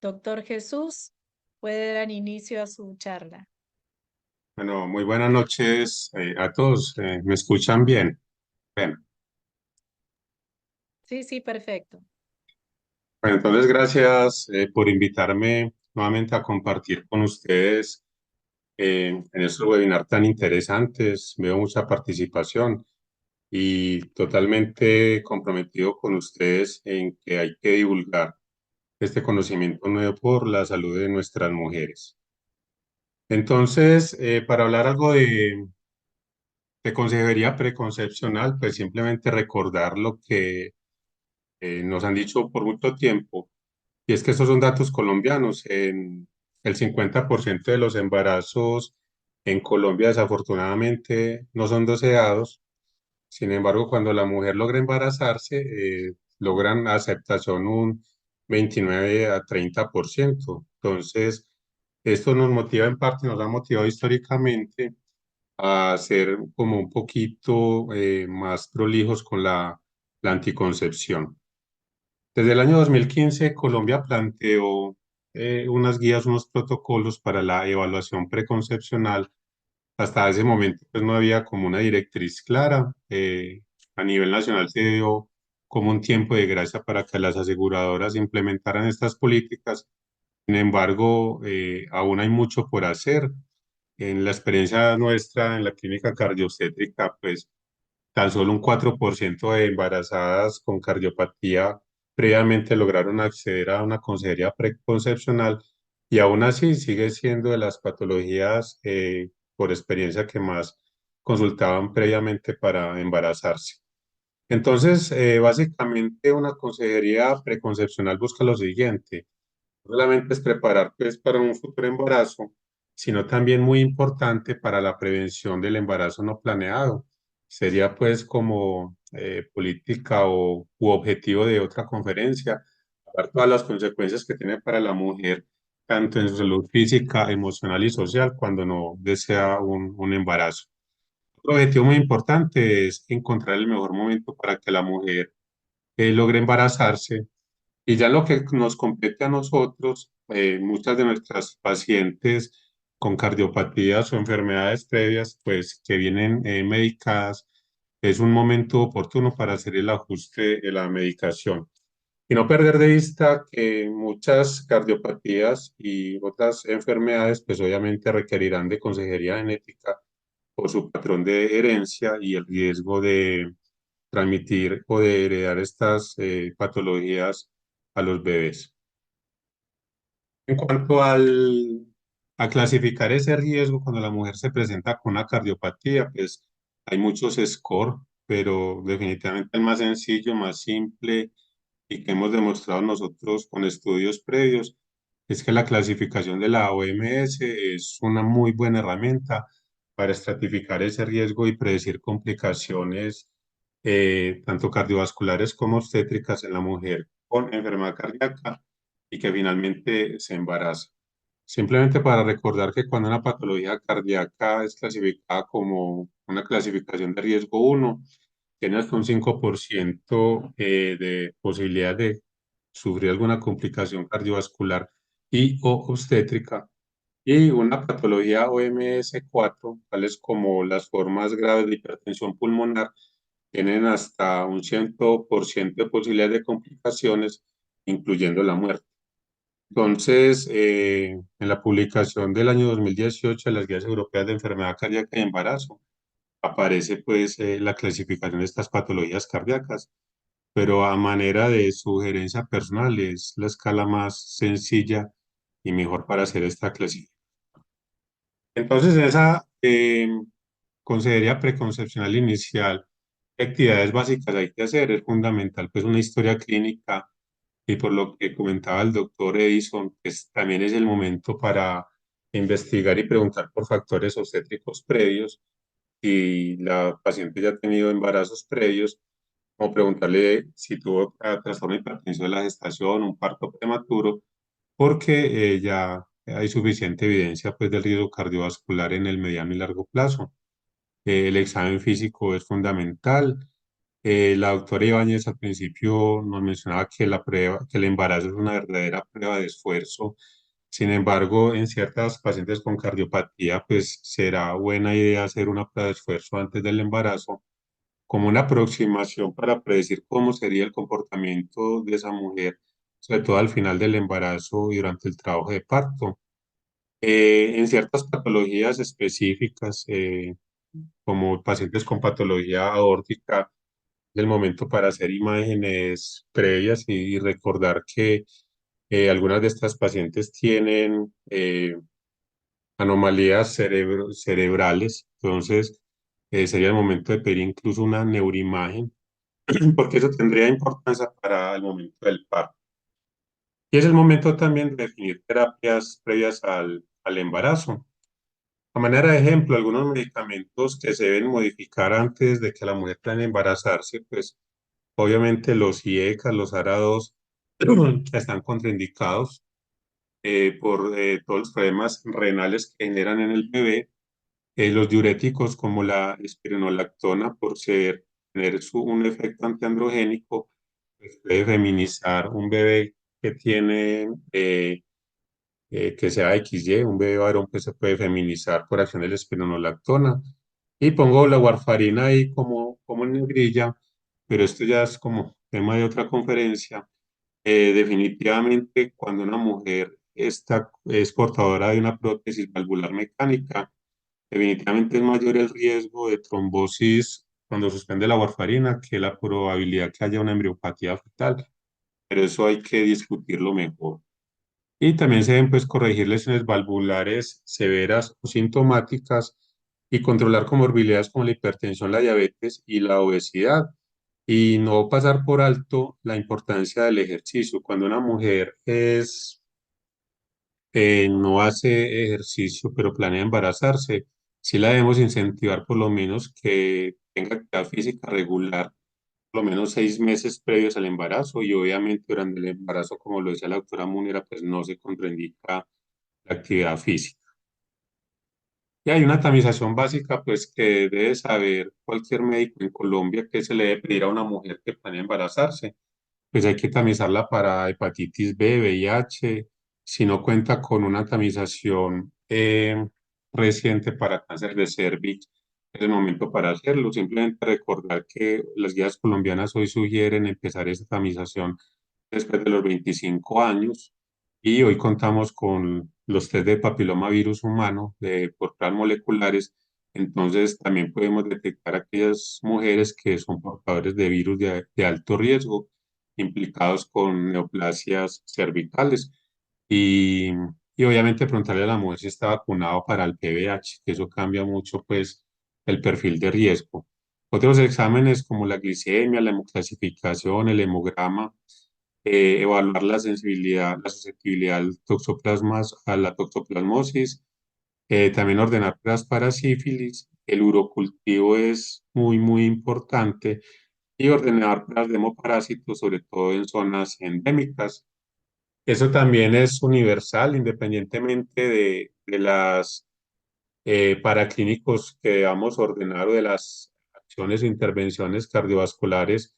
S1: doctor Jesús, puede dar inicio a su charla.
S5: Bueno, muy buenas noches a todos. ¿Me escuchan bien? Bien.
S1: Sí, perfecto.
S5: Bueno, entonces gracias por invitarme nuevamente a compartir con ustedes en estos webinars tan interesantes. Veo mucha participación y totalmente comprometido con ustedes en que hay que divulgar este conocimiento nuevo por la salud de nuestras mujeres. Entonces, para hablar algo de consejería preconcepcional, pues simplemente recordar lo que nos han dicho por mucho tiempo, y es que estos son datos colombianos. En el 50% de los embarazos en Colombia desafortunadamente no son deseados. Sin embargo, cuando la mujer logra embarazarse, logran aceptación un 29 a 30%. Entonces, esto nos motiva en parte, nos ha motivado históricamente a ser como un poquito más prolijos con la anticoncepción. Desde el año 2015, Colombia planteó unas guías, unos protocolos para la evaluación preconcepcional. Hasta ese momento, pues no había como una directriz clara. A nivel nacional se dio como un tiempo de gracia para que las aseguradoras implementaran estas políticas. Sin embargo, aún hay mucho por hacer. En la experiencia nuestra en la clínica cardiobstétrica, pues tan solo un 4% de embarazadas con cardiopatía previamente lograron acceder a una consejería preconcepcional y aún así sigue siendo de las patologías por experiencia que más consultaban previamente para embarazarse. Entonces, básicamente una consejería preconcepcional busca lo siguiente: no solamente es preparar pues para un futuro embarazo, sino también muy importante para la prevención del embarazo no planeado. Sería pues como política u objetivo de otra conferencia, hablar todas las consecuencias que tiene para la mujer, tanto en su salud física, emocional y social, cuando no desea un embarazo. Otro objetivo muy importante es encontrar el mejor momento para que la mujer logre embarazarse, y ya lo que nos compete a nosotros, muchas de nuestras pacientes con cardiopatías o enfermedades previas, pues que vienen medicadas, es un momento oportuno para hacer el ajuste de la medicación. Y no perder de vista que muchas cardiopatías y otras enfermedades, pues obviamente requerirán de consejería genética por su patrón de herencia y el riesgo de transmitir o de heredar estas patologías a los bebés. En cuanto a clasificar ese riesgo cuando la mujer se presenta con una cardiopatía, pues hay muchos score, pero definitivamente el más sencillo, más simple y que hemos demostrado nosotros con estudios previos es que la clasificación de la OMS es una muy buena herramienta para estratificar ese riesgo y predecir complicaciones tanto cardiovasculares como obstétricas en la mujer con enfermedad cardíaca y que finalmente se embaraza. Simplemente para recordar que cuando una patología cardíaca es clasificada como una clasificación de riesgo 1, tiene hasta un 5% de posibilidad de sufrir alguna complicación cardiovascular y o obstétrica. Y una patología OMS 4, tales como las formas graves de hipertensión pulmonar, tienen hasta un 100% de posibilidad de complicaciones, incluyendo la muerte. Entonces, en la publicación del año 2018 de las Guías Europeas de Enfermedad Cardíaca y Embarazo, aparece pues la clasificación de estas patologías cardíacas, pero a manera de sugerencia personal es la escala más sencilla y mejor para hacer esta clasificación. Entonces, esa consejería preconcepcional inicial, ¿qué actividades básicas hay que hacer? Es fundamental, pues una historia clínica y por lo que comentaba el doctor Edison, pues también es el momento para investigar y preguntar por factores obstétricos previos y la paciente ya ha tenido embarazos previos, o preguntarle si tuvo trastorno hipertensivo de la gestación, un parto prematuro, porque ya hay suficiente evidencia pues, del riesgo cardiovascular en el mediano y largo plazo. El examen físico es fundamental. La doctora Ibáñez al principio nos mencionaba que la prueba, que el embarazo es una verdadera prueba de esfuerzo. Sin embargo, en ciertas pacientes con cardiopatía, pues será buena idea hacer una prueba de esfuerzo antes del embarazo como una aproximación para predecir cómo sería el comportamiento de esa mujer, sobre todo al final del embarazo y durante el trabajo de parto. En ciertas patologías específicas, como pacientes con patología aórtica, es el momento para hacer imágenes previas y recordar que algunas de estas pacientes tienen anomalías cerebrales, entonces sería el momento de pedir incluso una neuroimagen, porque eso tendría importancia para el momento del parto. Y es el momento también de definir terapias previas al embarazo. A manera de ejemplo, algunos medicamentos que se deben modificar antes de que la mujer planee embarazarse, pues obviamente los IECA, los ARA2, están contraindicados por todos los problemas renales que generan en el bebé. Los diuréticos como la espironolactona, por tener un efecto antiandrogénico, pues puede feminizar un bebé que tiene que sea XY, un bebé varón que se puede feminizar por acción de la espironolactona. Y pongo la warfarina ahí como en negrilla, pero esto ya es como tema de otra conferencia. Definitivamente, cuando una mujer es portadora de una prótesis valvular mecánica, definitivamente es mayor el riesgo de trombosis cuando suspende la warfarina que la probabilidad que haya una embriopatía fetal, pero eso hay que discutirlo mejor. Y también se deben pues, corregir lesiones valvulares severas o sintomáticas y controlar comorbilidades como la hipertensión, la diabetes y la obesidad. Y no pasar por alto la importancia del ejercicio. Cuando una mujer no hace ejercicio, pero planea embarazarse, sí la debemos incentivar por lo menos que tenga actividad física regular, por lo menos 6 meses previos al embarazo y obviamente durante el embarazo, como lo decía la doctora Múnera, pues no se contraindica la actividad física. Y hay una tamización básica, pues que debe saber cualquier médico en Colombia que se le debe pedir a una mujer que planea embarazarse. Pues hay que tamizarla para hepatitis B, VIH, si no cuenta con una tamización reciente para cáncer de cervix, es el momento para hacerlo. Simplemente recordar que las guías colombianas hoy sugieren empezar esa tamización después de los 25 años y hoy contamos con los test de papilomavirus humano por pruebas moleculares. Entonces también podemos detectar aquellas mujeres que son portadores de virus de alto riesgo implicados con neoplasias cervicales y, y obviamente preguntarle a la mujer si está vacunado para el PVH, que eso cambia mucho pues el perfil de riesgo. Otros exámenes como la glicemia, la hemoclasificación, el hemograma, evaluar la sensibilidad, la susceptibilidad al toxoplasmas, a la toxoplasmosis, también ordenar pruebas para sífilis, el urocultivo es muy importante y ordenar pruebas de hemoparásitos, sobre todo en zonas endémicas. Eso también es universal, independientemente de las paraclínicos que debamos ordenar o de las acciones o intervenciones cardiovasculares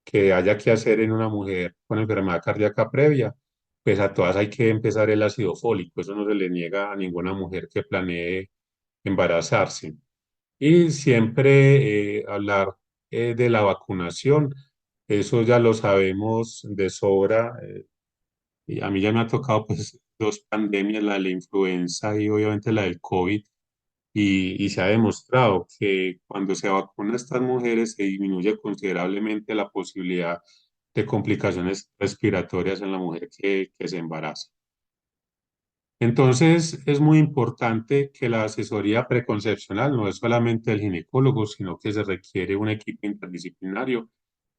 S5: que haya que hacer en una mujer con enfermedad cardíaca previa, pues a todas hay que empezar el ácido fólico. Eso no se le niega a ninguna mujer que planee embarazarse. Y siempre hablar de la vacunación. Eso ya lo sabemos de sobra. Y a mí ya me ha tocado pues dos pandemias, la de la influenza y obviamente la del COVID, y se ha demostrado que cuando se vacuna a estas mujeres se disminuye considerablemente la posibilidad de complicaciones respiratorias en la mujer que se embaraza. Entonces, es muy importante que la asesoría preconcepcional no es solamente el ginecólogo, sino que se requiere un equipo interdisciplinario,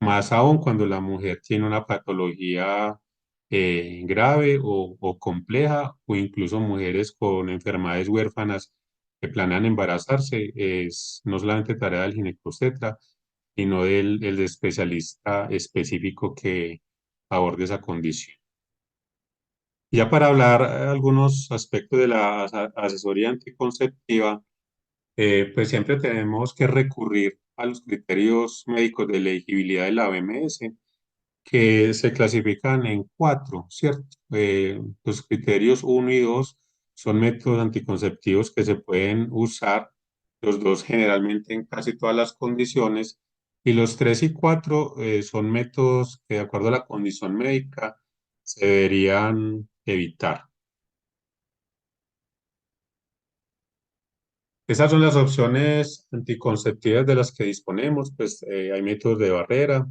S5: más aún cuando la mujer tiene una patología grave o compleja, o incluso mujeres con enfermedades huérfanas que planean embarazarse. Es no solamente tarea del ginecobstetra, sino el especialista específico que aborde esa condición. Ya para hablar algunos aspectos de la asesoría anticonceptiva, pues siempre tenemos que recurrir a los criterios médicos de elegibilidad de la OMS, que se clasifican en cuatro, ¿cierto? Los criterios 1 y 2 son métodos anticonceptivos que se pueden usar, los dos generalmente en casi todas las condiciones, y los 3 y 4 son métodos que de acuerdo a la condición médica se deberían evitar. Esas son las opciones anticonceptivas de las que disponemos, pues hay métodos de barrera,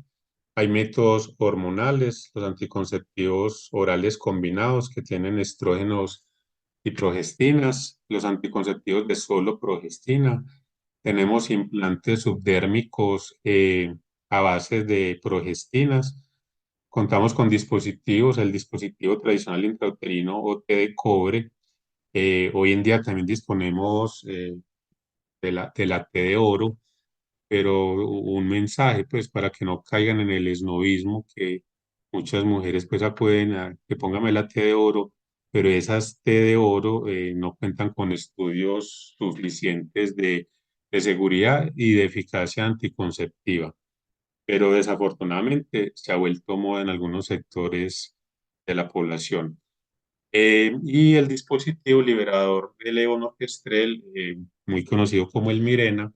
S5: hay métodos hormonales, los anticonceptivos orales combinados que tienen estrógenos y progestinas, los anticonceptivos de solo progestina, tenemos implantes subdérmicos a base de progestinas, contamos con dispositivos, el dispositivo tradicional intrauterino o T de cobre, hoy en día también disponemos de la T de oro, pero un mensaje pues para que no caigan en el esnovismo que muchas mujeres pues acuden a que póngame la T de oro, pero esas T de oro no cuentan con estudios suficientes de seguridad y de eficacia anticonceptiva, pero desafortunadamente se ha vuelto moda en algunos sectores de la población. Y el dispositivo liberador de levonorgestrel, muy conocido como el Mirena,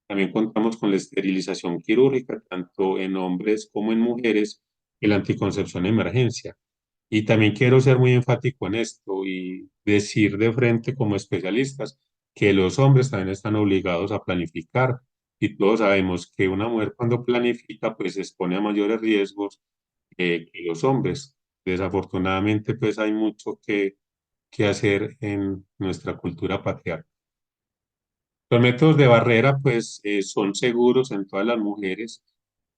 S5: también contamos con la esterilización quirúrgica, tanto en hombres como en mujeres, y la anticoncepción de emergencia. Y también quiero ser muy enfático en esto y decir de frente como especialistas que los hombres también están obligados a planificar. Y todos sabemos que una mujer cuando planifica, pues se expone a mayores riesgos que los hombres. Desafortunadamente, pues hay mucho que hacer en nuestra cultura patriarcal. Los métodos de barrera, pues, son seguros en todas las mujeres,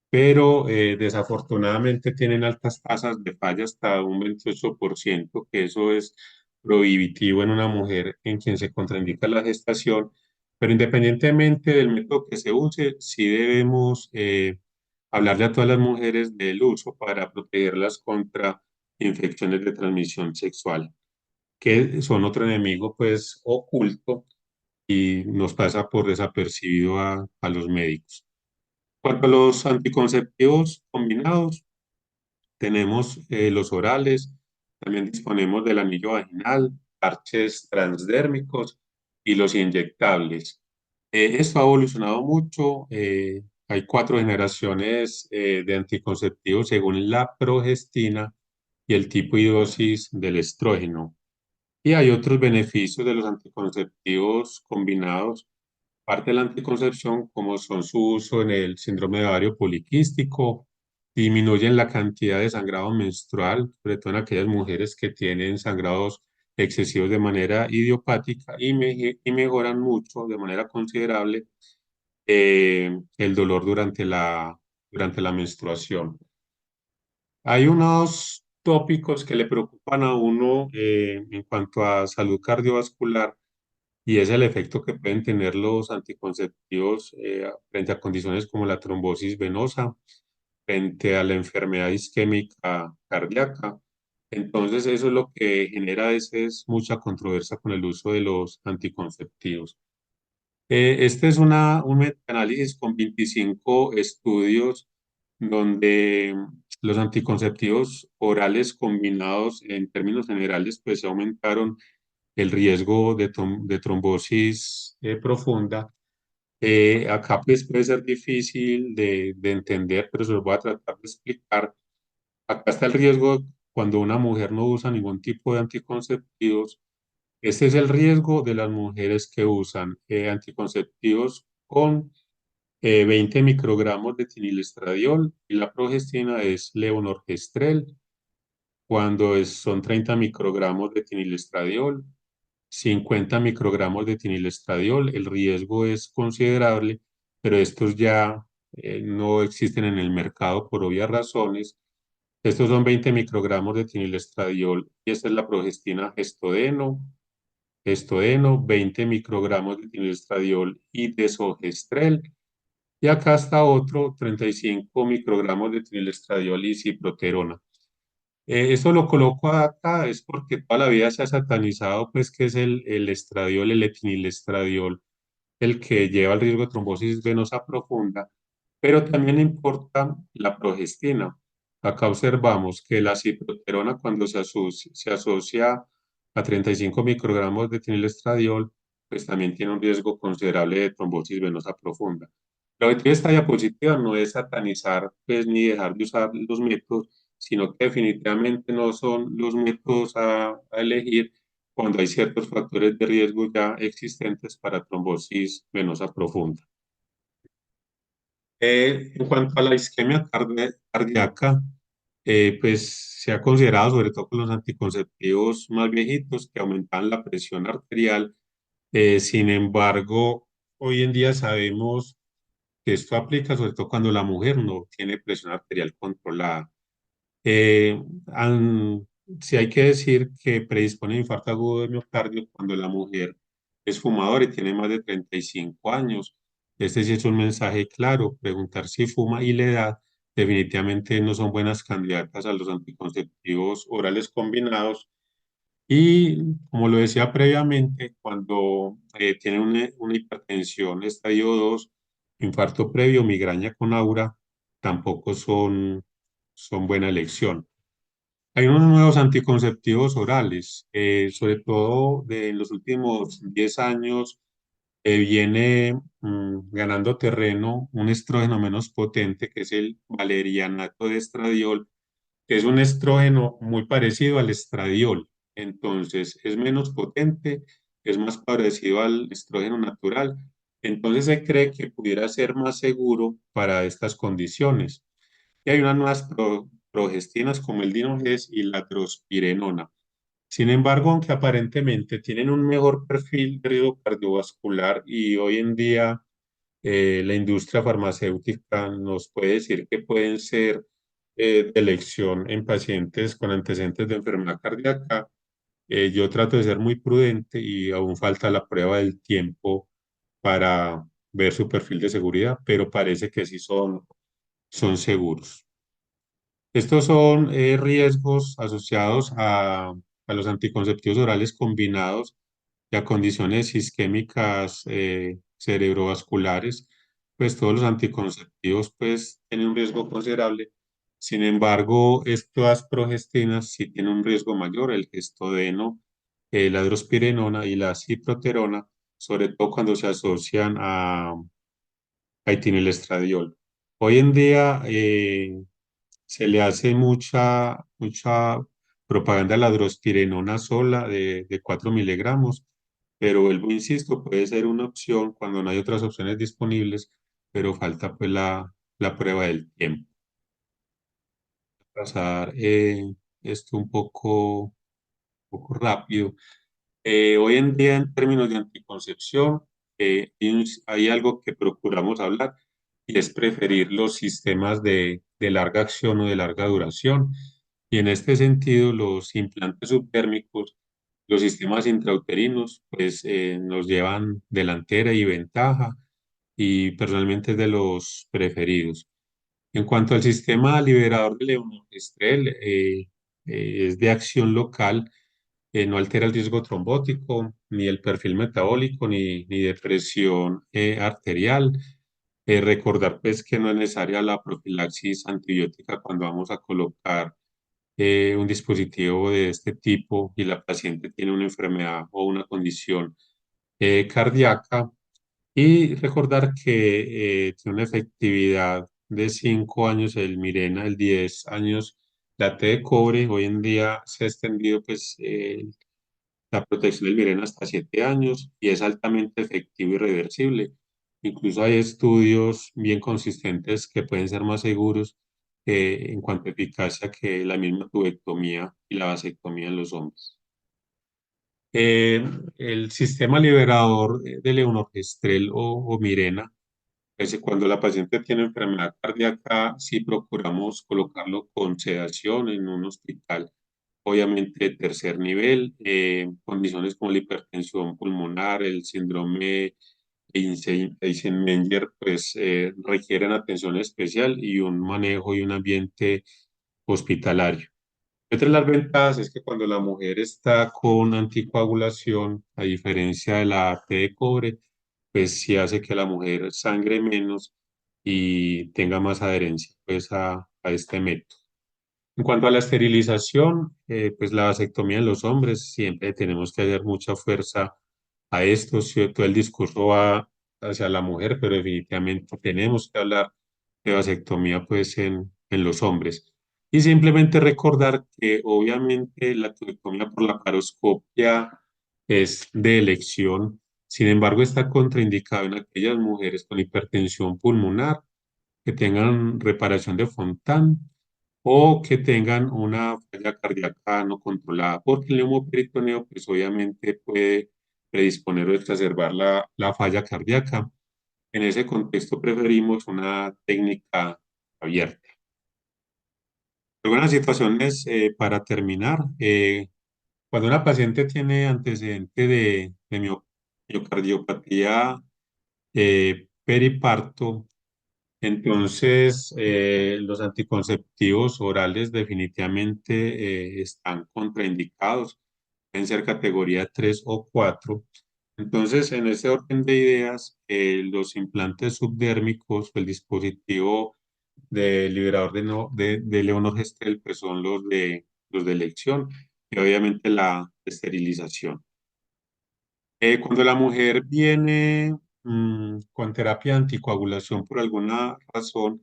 S5: pero desafortunadamente tienen altas tasas de falla, hasta un 28%, que eso es prohibitivo en una mujer en quien se contraindica la gestación. Pero independientemente del método que se use, sí debemos hablarle a todas las mujeres del uso para protegerlas contra infecciones de transmisión sexual, que son otro enemigo, pues, oculto y nos pasa por desapercibido a los médicos. Cuanto a los anticonceptivos combinados, tenemos los orales, También disponemos del anillo vaginal, parches transdérmicos y los inyectables. Esto ha evolucionado mucho. Hay 4 generaciones de anticonceptivos según la progestina y el tipo y dosis del estrógeno. Y hay otros beneficios de los anticonceptivos combinados, parte de la anticoncepción, como son su uso en el síndrome de ovario poliquístico, disminuyen la cantidad de sangrado menstrual, sobre todo en aquellas mujeres que tienen sangrados excesivos de manera idiopática y mejoran mucho, de manera considerable, el dolor durante la menstruación. Hay unos tópicos que le preocupan a uno en cuanto a salud cardiovascular y es el efecto que pueden tener los anticonceptivos frente a condiciones como la trombosis venosa, frente a la enfermedad isquémica cardíaca. Entonces, eso es lo que genera a veces mucha controversia con el uso de los anticonceptivos. Este es un metaanálisis con 25 estudios donde los anticonceptivos orales combinados en términos generales pues aumentaron el riesgo de trombosis profunda. Acá pues puede ser difícil de entender, pero se lo voy a tratar de explicar. Acá está el riesgo cuando una mujer no usa ningún tipo de anticonceptivos. Este es el riesgo de las mujeres que usan anticonceptivos con 20 microgramos de etinilestradiol y la progestina es levonorgestrel. Cuando son 30 microgramos de etinilestradiol, 50 microgramos de etinilestradiol, el riesgo es considerable, pero estos ya no existen en el mercado por obvias razones. Estos son 20 microgramos de etinilestradiol y esta es la progestina gestodeno, 20 microgramos de etinilestradiol y desogestrel. Y acá está otro, 35 microgramos de etinilestradiol y ciproterona. Esto lo coloco acá es porque toda la vida se ha satanizado, pues, que es el estradiol, el etinilestradiol, el que lleva el riesgo de trombosis venosa profunda, pero también importa la progestina. Acá observamos que la ciproterona, cuando se asocia a 35 microgramos de etinilestradiol, pues también tiene un riesgo considerable de trombosis venosa profunda. Lo que tiene esta diapositiva no es satanizar, pues, ni dejar de usar los métodos, sino que definitivamente no son los métodos a elegir cuando hay ciertos factores de riesgo ya existentes para trombosis venosa profunda. En cuanto a la isquemia cardíaca, pues se ha considerado, sobre todo con los anticonceptivos más viejitos, que aumentan la presión arterial. Sin embargo, hoy en día sabemos que esto aplica sobre todo cuando la mujer no tiene presión arterial controlada. Eh, han- sí hay que decir que predispone a infarto agudo de miocardio cuando la mujer es fumadora y tiene más de 35 años. Este sí es un mensaje claro. Preguntar si fuma y la edad definitivamente no son buenas candidatas a los anticonceptivos orales combinados. Y como lo decía previamente, cuando tiene una hipertensión estadio 2, infarto previo, migraña con aura, tampoco son buena elección. Hay unos nuevos anticonceptivos orales, sobre todo de los últimos 10 años viene ganando terreno un estrógeno menos potente que es el valerianato de estradiol, que es un estrógeno muy parecido al estradiol. Entonces es menos potente, es más parecido al estrógeno natural. Entonces se cree que pudiera ser más seguro para estas condiciones. Y hay unas nuevas progestinas como el Dinogest y la drospirenona. Sin embargo, aunque aparentemente tienen un mejor perfil de riesgo cardiovascular y hoy en día la industria farmacéutica nos puede decir que pueden ser de elección en pacientes con antecedentes de enfermedad cardíaca, yo trato de ser muy prudente y aún falta la prueba del tiempo para ver su perfil de seguridad, pero parece que sí son seguros. Estos son riesgos asociados a los anticonceptivos orales combinados y a condiciones isquémicas cerebrovasculares. Pues todos los anticonceptivos pues tienen un riesgo considerable, Sin embargo, estas progestinas sí tienen un riesgo mayor, el gestodeno, la drospirenona y la ciproterona, sobre todo cuando se asocian a etilenoestradiol. Hoy en día se le hace mucha propaganda a la drospirenona sola de 4 miligramos, pero vuelvo, insisto, puede ser una opción cuando no hay otras opciones disponibles, pero falta pues la prueba del tiempo. Pasar esto un poco rápido. Hoy en día, en términos de anticoncepción, hay algo que procuramos hablar y es preferir los sistemas de larga acción o de larga duración. Y en este sentido, los implantes subdérmicos, los sistemas intrauterinos, pues nos llevan delantera y ventaja y personalmente es de los preferidos. En cuanto al sistema liberador de levonorgestrel, es de acción local, no altera el riesgo trombótico, ni el perfil metabólico, ni de presión arterial. Recordar pues que no es necesaria la profilaxis antibiótica cuando vamos a colocar un dispositivo de este tipo y la paciente tiene una enfermedad o una condición cardíaca. Y recordar que tiene una efectividad de 5 años el Mirena, el 10 años la T de cobre. Hoy en día se ha extendido pues la protección del Mirena hasta 7 años y es altamente efectivo y reversible. Incluso hay estudios bien consistentes que pueden ser más seguros en cuanto a eficacia que la misma tubectomía y la vasectomía en los hombres. Eh, el sistema liberador de levonorgestrel o Mirena, pues, cuando la paciente tiene enfermedad cardíaca, sí procuramos colocarlo con sedación en un hospital, obviamente de tercer nivel, condiciones como la hipertensión pulmonar, el síndrome Eisenmenger, pues requieren atención especial y un manejo y un ambiente hospitalario. Entre las ventajas es que cuando la mujer está con anticoagulación, a diferencia de la T de cobre, pues sí hace que la mujer sangre menos y tenga más adherencia pues a este método. En cuanto a la esterilización, pues la vasectomía en los hombres, siempre tenemos que hacer mucha fuerza a esto, si todo el discurso va hacia la mujer, pero definitivamente tenemos que hablar de vasectomía pues en los hombres. Y simplemente recordar que obviamente la tubectomía por la paroscopia es de elección, sin embargo está contraindicado en aquellas mujeres con hipertensión pulmonar, que tengan reparación de Fontan o que tengan una falla cardíaca no controlada, porque el neumoperitoneo pues obviamente puede predisponer o exacerbar la falla cardíaca. En ese contexto preferimos una técnica abierta. Algunas situaciones para terminar, cuando una paciente tiene antecedente de miocardiopatía periparto, entonces los anticonceptivos orales definitivamente están contraindicados, pueden ser categoría 3 o 4. Entonces, en ese orden de ideas, los implantes subdérmicos, el dispositivo de liberador de levonorgestrel, pues son los de elección y obviamente la esterilización. Cuando la mujer viene con terapia de anticoagulación por alguna razón,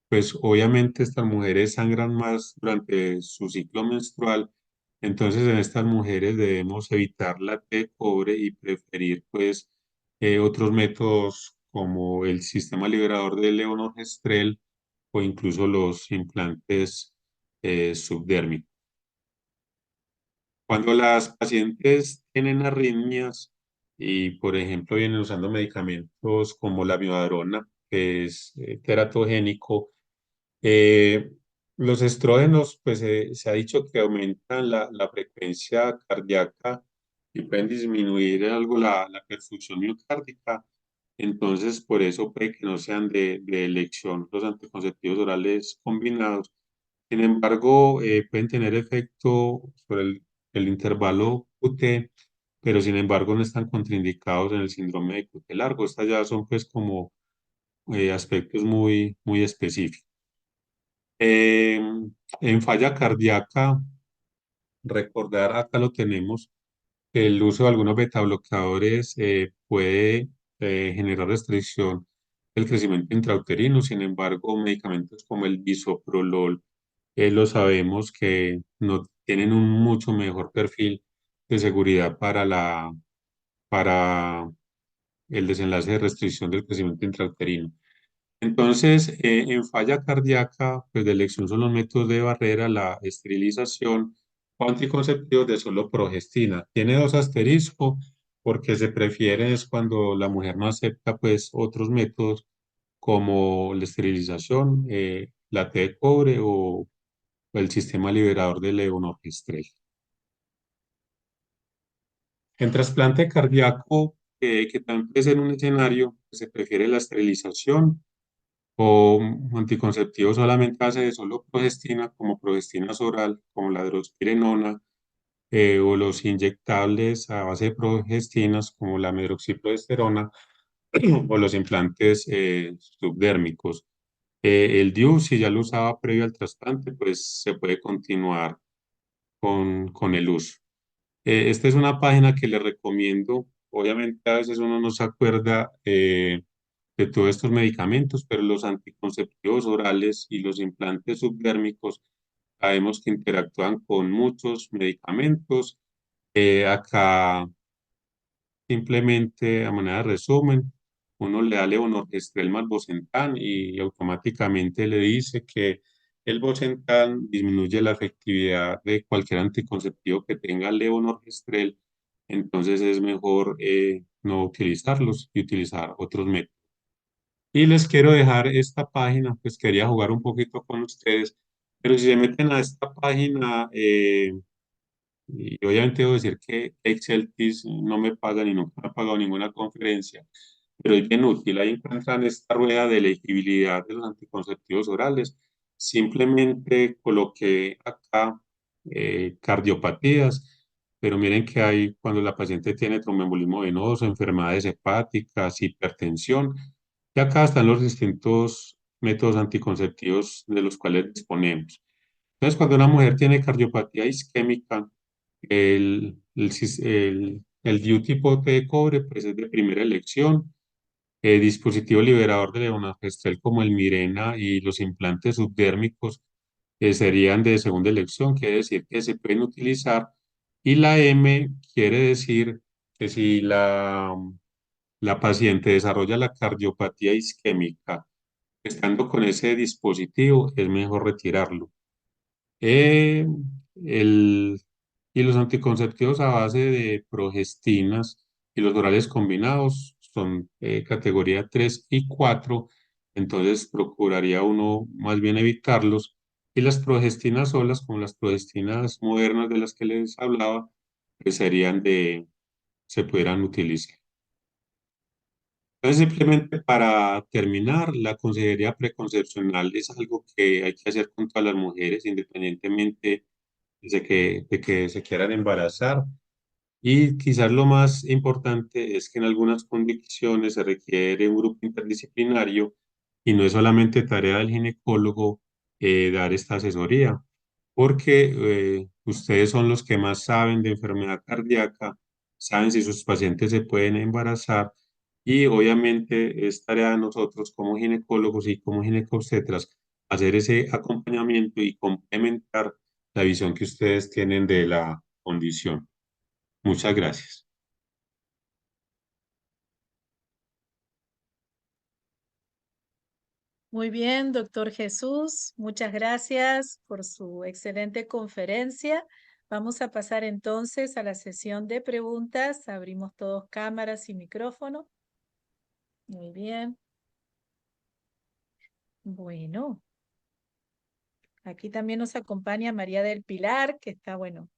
S5: pues obviamente estas mujeres sangran más durante su ciclo menstrual. Entonces en estas mujeres debemos evitar la T de cobre y preferir pues otros métodos como el sistema liberador de levonorgestrel o incluso los implantes subdérmicos. Cuando las pacientes tienen arritmias y, por ejemplo, vienen usando medicamentos como la miodarona, que es teratogénico, eh, los estrógenos, pues se ha dicho que aumentan la frecuencia cardíaca y pueden disminuir en algo la perfusión miocárdica. Entonces, por eso puede que no sean de elección los anticonceptivos orales combinados. Sin embargo, pueden tener efecto sobre el intervalo QT, pero sin embargo no están contraindicados en el síndrome de QT largo. Estas ya son pues como aspectos muy específicos. Eh, en falla cardíaca, recordar, acá lo tenemos, que el uso de algunos betabloqueadores puede generar restricción del crecimiento intrauterino. Sin embargo, medicamentos como el bisoprolol, lo sabemos que no tienen un mucho mejor perfil de seguridad para el desenlace de restricción del crecimiento intrauterino. Entonces, en falla cardíaca, pues de elección son los métodos de barrera, la esterilización o anticonceptivos de solo progestina. Tiene dos asteriscos porque se prefiere es cuando la mujer no acepta pues otros métodos como la esterilización, la T de cobre o el sistema liberador de levonorgestrel. En trasplante cardíaco, que también puede ser un escenario, se prefiere la esterilización o anticonceptivos solamente a base de solo progestina, como progestinas oral, como la drospirenona, o los inyectables a base de progestinas, como la medroxiprogesterona, o los implantes subdérmicos. El DIU, si ya lo usaba previo al trasplante, pues se puede continuar con el uso. Esta es una página que le recomiendo. Obviamente a veces uno no se acuerda de todos estos medicamentos, pero los anticonceptivos orales y los implantes subdérmicos sabemos que interactúan con muchos medicamentos. Acá simplemente a manera de resumen, uno le da levonorgestrel más Bosentan y automáticamente le dice que el Bosentan disminuye la efectividad de cualquier anticonceptivo que tenga levonorgestrel, entonces es mejor no utilizarlos y utilizar otros métodos. Y les quiero dejar esta página, pues quería jugar un poquito con ustedes, pero si se meten a esta página, y obviamente debo decir que Exceltis no me paga ni nunca me ha pagado ninguna conferencia, pero es bien útil. Ahí encuentran esta rueda de elegibilidad de los anticonceptivos orales. Simplemente coloqué acá cardiopatías, pero miren que hay cuando la paciente tiene tromboembolismo venoso, enfermedades hepáticas, hipertensión, y acá están los distintos métodos anticonceptivos de los cuales disponemos. Entonces, cuando una mujer tiene cardiopatía isquémica, el DIU tipo T de cobre pues es de primera elección. Dispositivo liberador de levonorgestrel como el Mirena y los implantes subdérmicos serían de segunda elección, quiere decir que se pueden utilizar. Y la M quiere decir que si la paciente desarrolla la cardiopatía isquémica estando con ese dispositivo, es mejor retirarlo. Eh, el, y los anticonceptivos a base de progestinas y los orales combinados son categoría 3 y 4, entonces procuraría uno más bien evitarlos. Y las progestinas solas, como las progestinas modernas de las que les hablaba, pues se pudieran utilizar. Entonces, simplemente para terminar, la consejería preconcepcional es algo que hay que hacer con todas las mujeres, independientemente de que se quieran embarazar. Y quizás lo más importante es que en algunas condiciones se requiere un grupo interdisciplinario y no es solamente tarea del ginecólogo dar esta asesoría, porque ustedes son los que más saben de enfermedad cardíaca, saben si sus pacientes se pueden embarazar y obviamente es tarea de nosotros como ginecólogos y como ginecobstetras hacer ese acompañamiento y complementar la visión que ustedes tienen de la condición. Muchas gracias.
S1: Muy bien, doctor Jesús, muchas gracias por su excelente conferencia. Vamos a pasar entonces a la sesión de preguntas. Abrimos todos cámaras y micrófono. Muy bien. Bueno, aquí también nos acompaña María del Pilar, que está, bueno,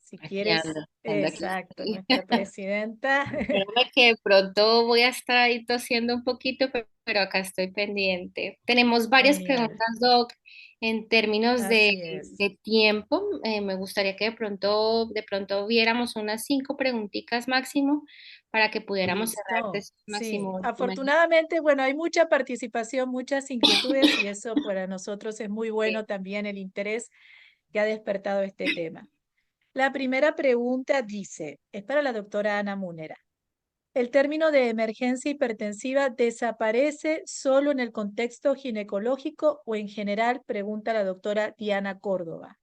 S1: Si
S3: Aquí
S1: quieres,
S3: ando aquí.
S1: exacto, nuestra presidenta.
S3: Espérame que de pronto voy a estar ahí tosiendo un poquito, pero acá estoy pendiente. Tenemos varias
S1: Genial,
S3: preguntas, Doc, en términos
S1: así es.
S3: de tiempo. Me gustaría que de pronto viéramos unas 5 preguntitas máximo para que pudiéramos cerrar
S1: Listo,
S3: este
S1: sí.
S3: máximo.
S1: Afortunadamente, bueno, hay mucha participación, muchas inquietudes y eso para nosotros es muy bueno también el interés que ha despertado este tema. La primera pregunta dice, es para la doctora Ana Múnera. ¿El término de emergencia hipertensiva desaparece solo en el contexto ginecológico o en general? Pregunta la doctora Diana Córdoba.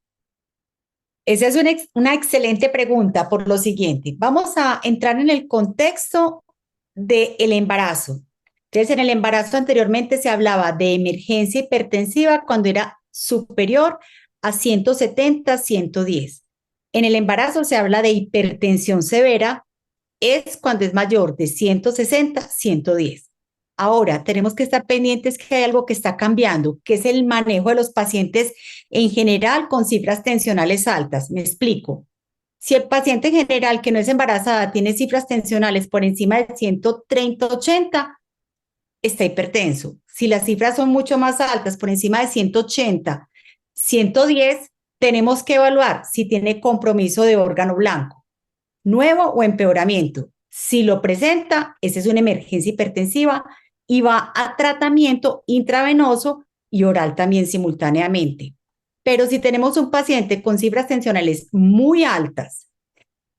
S2: Esa es una excelente pregunta por lo siguiente. Vamos a entrar en el contexto del embarazo. Entonces, en el embarazo anteriormente se hablaba de emergencia hipertensiva cuando era superior a 170, 110. En el embarazo se habla de hipertensión severa, es cuando es mayor de 160, 110. Ahora, tenemos que estar pendientes que hay algo que está cambiando, que es el manejo de los pacientes en general con cifras tensionales altas. Me explico. Si el paciente en general que no es embarazada tiene cifras tensionales por encima de 130, 80, está hipertenso. Si las cifras son mucho más altas, por encima de 180, 110, tenemos que evaluar si tiene compromiso de órgano blanco, nuevo o empeoramiento. Si lo presenta, esa es una emergencia hipertensiva y va a tratamiento intravenoso y oral también simultáneamente. Pero si tenemos un paciente con cifras tensionales muy altas,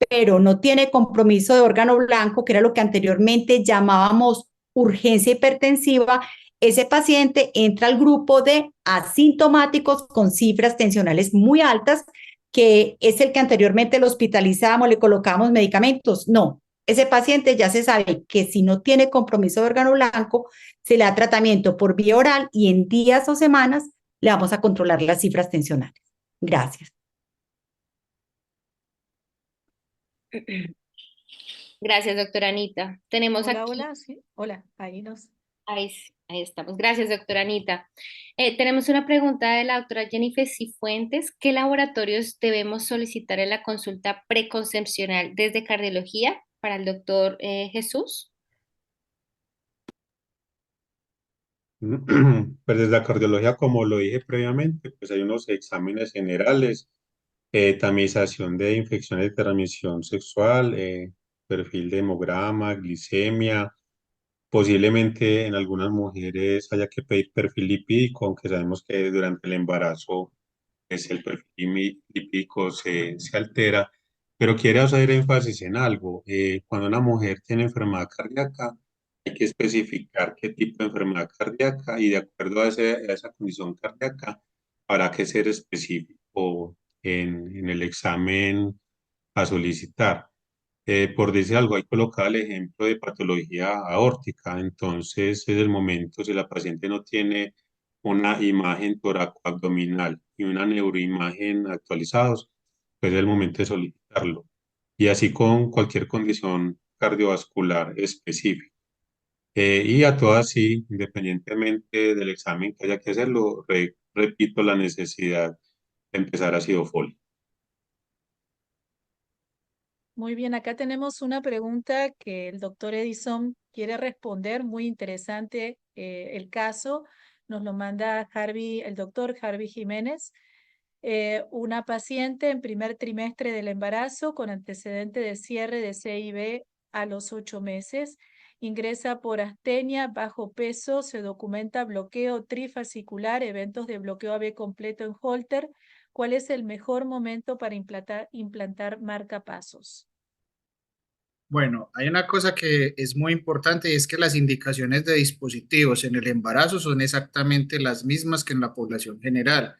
S2: pero no tiene compromiso de órgano blanco, que era lo que anteriormente llamábamos urgencia hipertensiva, ese paciente entra al grupo de asintomáticos con cifras tensionales muy altas, que es el que anteriormente lo hospitalizábamos, le colocábamos medicamentos. No, ese paciente ya se sabe que si no tiene compromiso de órgano blanco, se le da tratamiento por vía oral y en días o semanas le vamos a controlar las cifras tensionales. Gracias.
S3: Gracias, doctora Anita. Tenemos
S1: Hola,
S3: aquí,
S1: hola, sí, hola,
S3: ahí estamos. Gracias, doctora Anita. Tenemos una pregunta de la doctora Jennifer Cifuentes. ¿Qué laboratorios debemos solicitar en la consulta preconcepcional desde cardiología para el doctor Jesús?
S5: Pues desde la cardiología, como lo dije previamente, pues hay unos exámenes generales, tamización de infecciones de transmisión sexual, perfil de hemograma, glicemia, posiblemente en algunas mujeres haya que pedir perfil lipídico, aunque sabemos que durante el embarazo pues, el perfil lipídico se altera, pero quiero hacer énfasis en algo. Cuando una mujer tiene enfermedad cardíaca, hay que especificar qué tipo de enfermedad cardíaca y de acuerdo a esa condición cardíaca, habrá que ser específico en el examen a solicitar. Por decir algo, hay colocado el ejemplo de patología aórtica, entonces es el momento, si la paciente no tiene una imagen toracoabdominal y una neuroimagen actualizados, pues es el momento de solicitarlo. Y así con cualquier condición cardiovascular específica. Y a todas sí, independientemente del examen que haya que hacerlo, repito la necesidad de empezar ácido fólico.
S1: Muy bien, acá tenemos una pregunta que el doctor Edison quiere responder, muy interesante el caso. Nos lo manda el doctor Harvey Jiménez. Una paciente en primer trimestre del embarazo con antecedente de cierre de CIB a los 8 meses. Ingresa por astenia, bajo peso, se documenta bloqueo trifascicular, eventos de bloqueo AB completo en Holter. ¿Cuál es el mejor momento para implantar marcapasos?
S4: Bueno, hay una cosa que es muy importante y es que las indicaciones de dispositivos en el embarazo son exactamente las mismas que en la población general.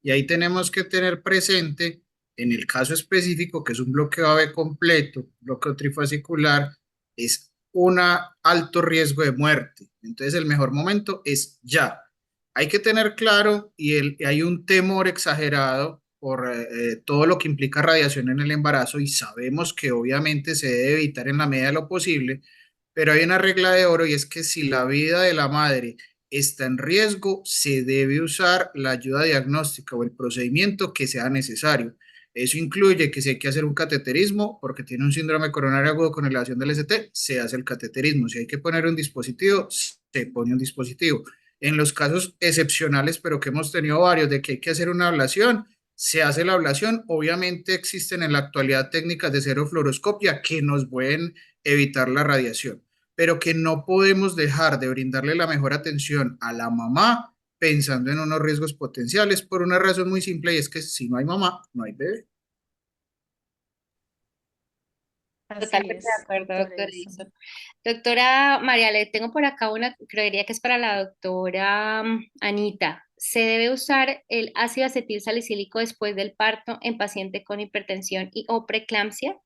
S4: Y ahí tenemos que tener presente, en el caso específico, que es un bloqueo AB completo, bloqueo trifascicular, es un alto riesgo de muerte. Entonces, el mejor momento es ya. Hay que tener claro, y hay un temor exagerado por todo lo que implica radiación en el embarazo, y sabemos que obviamente se debe evitar en la medida de lo posible, pero hay una regla de oro y es que si la vida de la madre está en riesgo, se debe usar la ayuda diagnóstica o el procedimiento que sea necesario. Eso incluye que si hay que hacer un cateterismo porque tiene un síndrome coronario agudo con elevación del ST, se hace el cateterismo. Si hay que poner un dispositivo, se pone un dispositivo. En los casos excepcionales, pero que hemos tenido varios, de que hay que hacer una ablación, se hace la ablación. Obviamente existen en la actualidad técnicas de serofluoroscopia que nos pueden evitar la radiación, pero que no podemos dejar de brindarle la mejor atención a la mamá pensando en unos riesgos potenciales por una razón muy simple y es que si no hay mamá, no hay bebé.
S1: Así
S3: Totalmente de
S1: es,
S3: acuerdo,
S1: doctor
S3: doctora
S1: Edison.
S3: Edison. Doctora María, le tengo por acá una, creería que es para la doctora Anita. ¿Se debe usar el ácido acetil salicílico después del parto en paciente con hipertensión y o preeclampsia?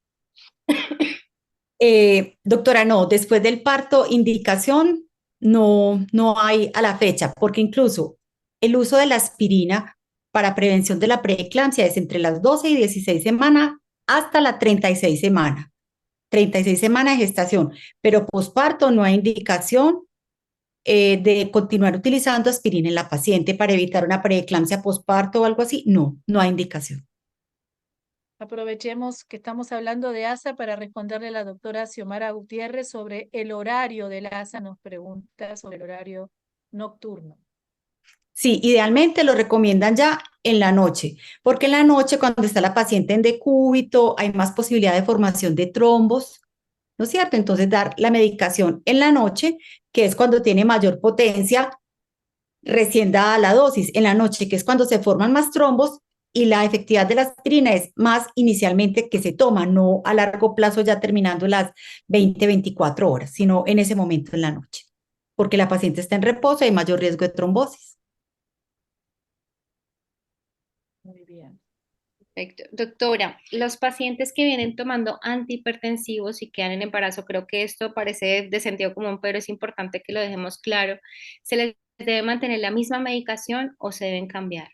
S2: Doctora, no, después del parto, indicación no hay a la fecha, porque incluso el uso de la aspirina para prevención de la preeclampsia es entre las 12 y 16 semanas hasta la 36 semanas. 36 semanas de gestación, pero posparto no hay indicación de continuar utilizando aspirina en la paciente para evitar una preeclampsia posparto o algo así. No hay indicación.
S1: Aprovechemos que estamos hablando de ASA para responderle a la doctora Xiomara Gutiérrez sobre el horario del ASA. Nos pregunta sobre el horario nocturno.
S2: Sí, idealmente lo recomiendan ya en la noche, porque en la noche cuando está la paciente en decúbito hay más posibilidad de formación de trombos, ¿no es cierto? Entonces dar la medicación en la noche, que es cuando tiene mayor potencia, recién dada la dosis, en la noche, que es cuando se forman más trombos y la efectividad de la aspirina es más inicialmente que se toma, no a largo plazo ya terminando las 24 horas, sino en ese momento en la noche, porque la paciente está en reposo y hay mayor riesgo de trombosis.
S1: Muy bien.
S3: Perfecto. Doctora, los pacientes que vienen tomando antihipertensivos y quedan en embarazo, creo que esto parece de sentido común, pero es importante que lo dejemos claro. ¿Se les debe mantener la misma medicación o se deben cambiar?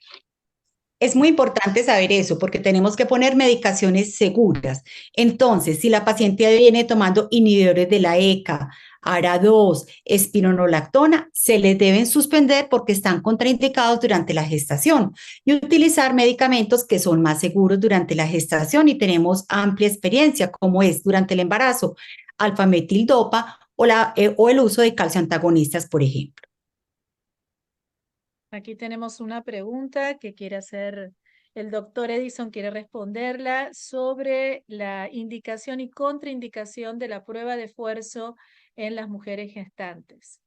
S2: Es muy importante saber eso porque tenemos que poner medicaciones seguras. Entonces, si la paciente viene tomando inhibidores de la ECA, ARA2, espironolactona, se les deben suspender porque están contraindicados durante la gestación y utilizar medicamentos que son más seguros durante la gestación y tenemos amplia experiencia, como es durante el embarazo, alfametildopa o el uso de calcio antagonistas, por ejemplo.
S1: Aquí tenemos una pregunta que quiere hacer el doctor Edison, quiere responderla sobre la indicación y contraindicación de la prueba de esfuerzo en las mujeres gestantes.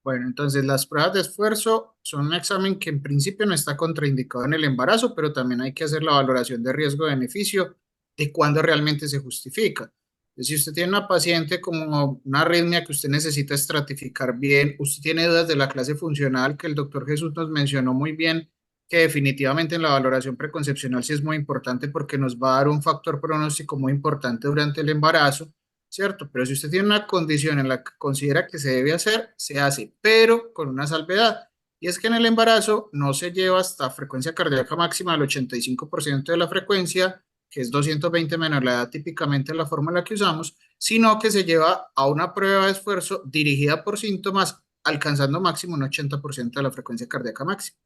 S4: Bueno, entonces las pruebas de esfuerzo son un examen que en principio no está contraindicado en el embarazo, pero también hay que hacer la valoración de riesgo-beneficio de cuándo realmente se justifica. Entonces, si usted tiene una paciente como una arritmia que usted necesita estratificar bien, usted tiene dudas de la clase funcional que el doctor Jesús nos mencionó muy bien, que definitivamente en la valoración preconcepcional sí es muy importante porque nos va a dar un factor pronóstico muy importante durante el embarazo. ¿Cierto? Pero si usted tiene una condición en la que considera que se debe hacer, se hace, pero con una salvedad. Y es que en el embarazo no se lleva hasta frecuencia cardíaca máxima del 85% de la frecuencia, que es 220 menos la edad típicamente la fórmula que usamos, sino que se lleva a una prueba de esfuerzo dirigida por síntomas, alcanzando máximo un 80% de la frecuencia cardíaca máxima.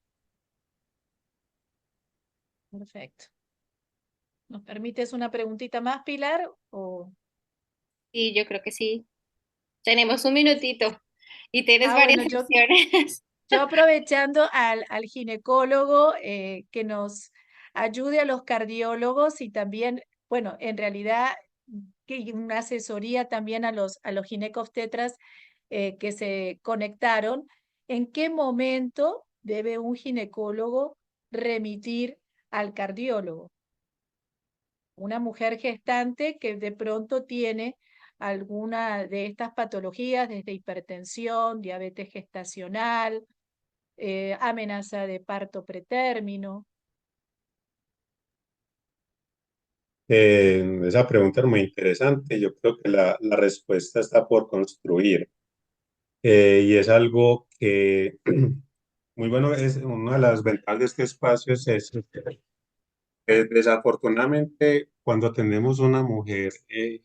S1: Perfecto. ¿Nos permites una preguntita más, Pilar? ¿O...
S3: Sí, yo creo que sí. Tenemos un minutito y tienes varias
S1: Bueno,
S3: opciones.
S1: yo aprovechando al ginecólogo que nos ayude a los cardiólogos y también, bueno, en realidad que una asesoría también a los ginecobstetras que se conectaron, ¿en qué momento debe un ginecólogo remitir al cardiólogo? Una mujer gestante que de pronto tiene alguna de estas patologías, desde hipertensión, diabetes gestacional, amenaza de parto pretérmino.
S5: Esa pregunta es muy interesante. Yo creo que la respuesta está por construir. Y es algo que, muy bueno, es una de las ventajas de este espacio es eso, que desafortunadamente cuando tenemos una mujer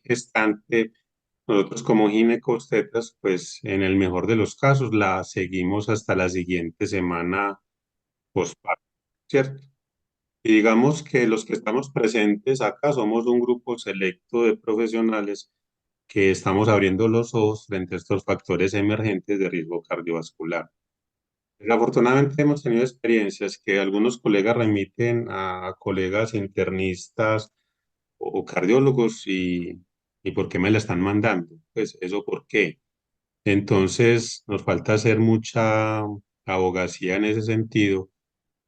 S5: gestante, nosotros como ginecobstetras, pues en el mejor de los casos la seguimos hasta la siguiente semana postparto, ¿cierto? Y digamos que los que estamos presentes acá somos un grupo selecto de profesionales que estamos abriendo los ojos frente a estos factores emergentes de riesgo cardiovascular. Desafortunadamente hemos tenido experiencias que algunos colegas remiten a colegas internistas o cardiólogos y ¿por qué me la están mandando? Pues eso, ¿por qué? Entonces nos falta hacer mucha abogacía en ese sentido,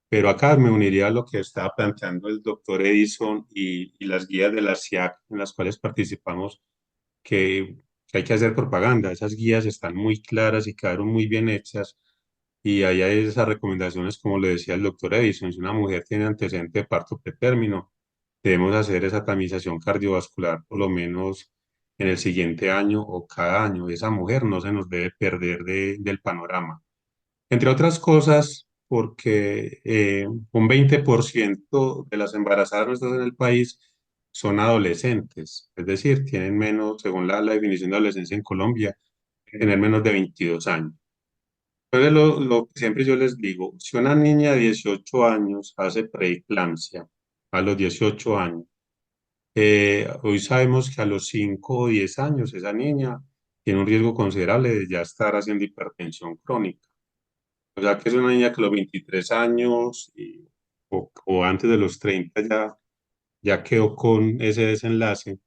S5: pero acá me uniría a lo que estaba planteando el doctor Edison y las guías de la SIAC en las cuales participamos, que hay que hacer propaganda. Esas guías están muy claras y quedaron muy bien hechas. Y ahí hay esas recomendaciones, como le decía el doctor Edison, si una mujer tiene antecedente de parto pretérmino, debemos hacer esa tamización cardiovascular por lo menos en el siguiente año o cada año. Esa mujer no se nos debe perder del panorama. Entre otras cosas, porque un 20% de las embarazadas nuestras en el país son adolescentes, es decir, tienen menos, según la definición de adolescencia en Colombia, tener menos de 22 años. Entonces, lo que siempre yo les digo, si una niña de 18 años hace preeclampsia a los 18 años, hoy sabemos que a los 5 o 10 años esa niña tiene un riesgo considerable de ya estar haciendo hipertensión crónica. O sea que es una niña que a los 23 años o antes de los 30 ya quedó con ese desenlace.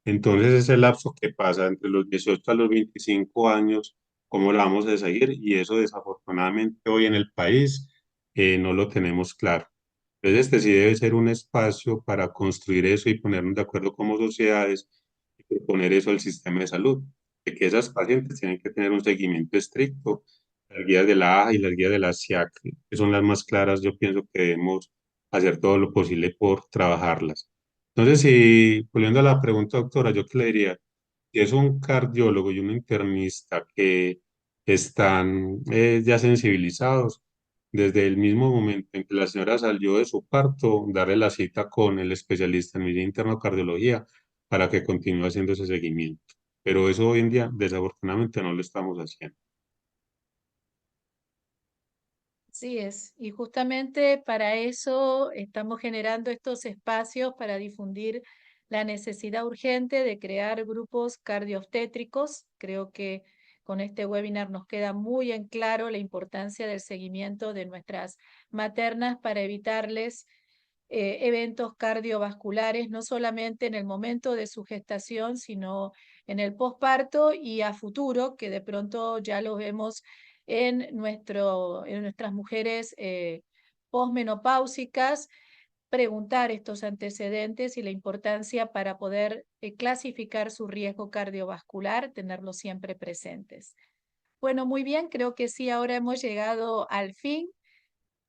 S5: Entonces ese lapso que pasa entre los 18 a los 25 años, ¿cómo la vamos a seguir? Y eso desafortunadamente hoy en el país no lo tenemos claro. Entonces este sí debe ser un espacio para construir eso y ponernos de acuerdo como sociedades y proponer eso al sistema de salud, de que esas pacientes tienen que tener un seguimiento estricto. Las guías de la AJA y las guías de la SIAC, que son las más claras, yo pienso que debemos hacer todo lo posible por trabajarlas. Entonces, si, volviendo a la pregunta, doctora, yo qué le diría, si es un cardiólogo y un internista que están ya sensibilizados, desde el mismo momento en que la señora salió de su parto, darle la cita con el especialista en medicina interna cardiología para que continúe haciendo ese seguimiento. Pero eso hoy en día, desafortunadamente, no lo estamos haciendo.
S1: Así es, y justamente para eso estamos generando estos espacios para difundir la necesidad urgente de crear grupos cardioobstétricos. Creo que con este webinar nos queda muy en claro la importancia del seguimiento de nuestras maternas para evitarles eventos cardiovasculares, no solamente en el momento de su gestación, sino en el posparto y a futuro, que de pronto ya lo vemos en nuestras mujeres posmenopáusicas, preguntar estos antecedentes y la importancia para poder clasificar su riesgo cardiovascular, tenerlos siempre presentes. Bueno, muy bien, creo que sí, ahora hemos llegado al fin.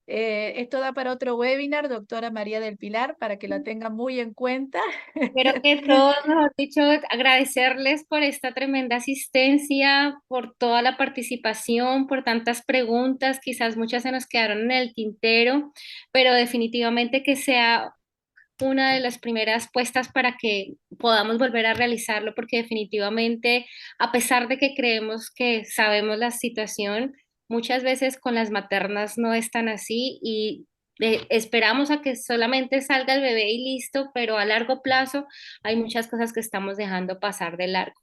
S1: Esto da para otro webinar, doctora María del Pilar, para que la tenga muy en cuenta.
S3: Espero que todos, mejor dicho, agradecerles por esta tremenda asistencia, por toda la participación, por tantas preguntas, quizás muchas se nos quedaron en el tintero, pero definitivamente que sea una de las primeras puestas para que podamos volver a realizarlo, porque definitivamente, a pesar de que creemos que sabemos la situación, muchas veces con las maternas no es tan así y esperamos a que solamente salga el bebé y listo, pero a largo plazo hay muchas cosas que estamos dejando pasar de largo.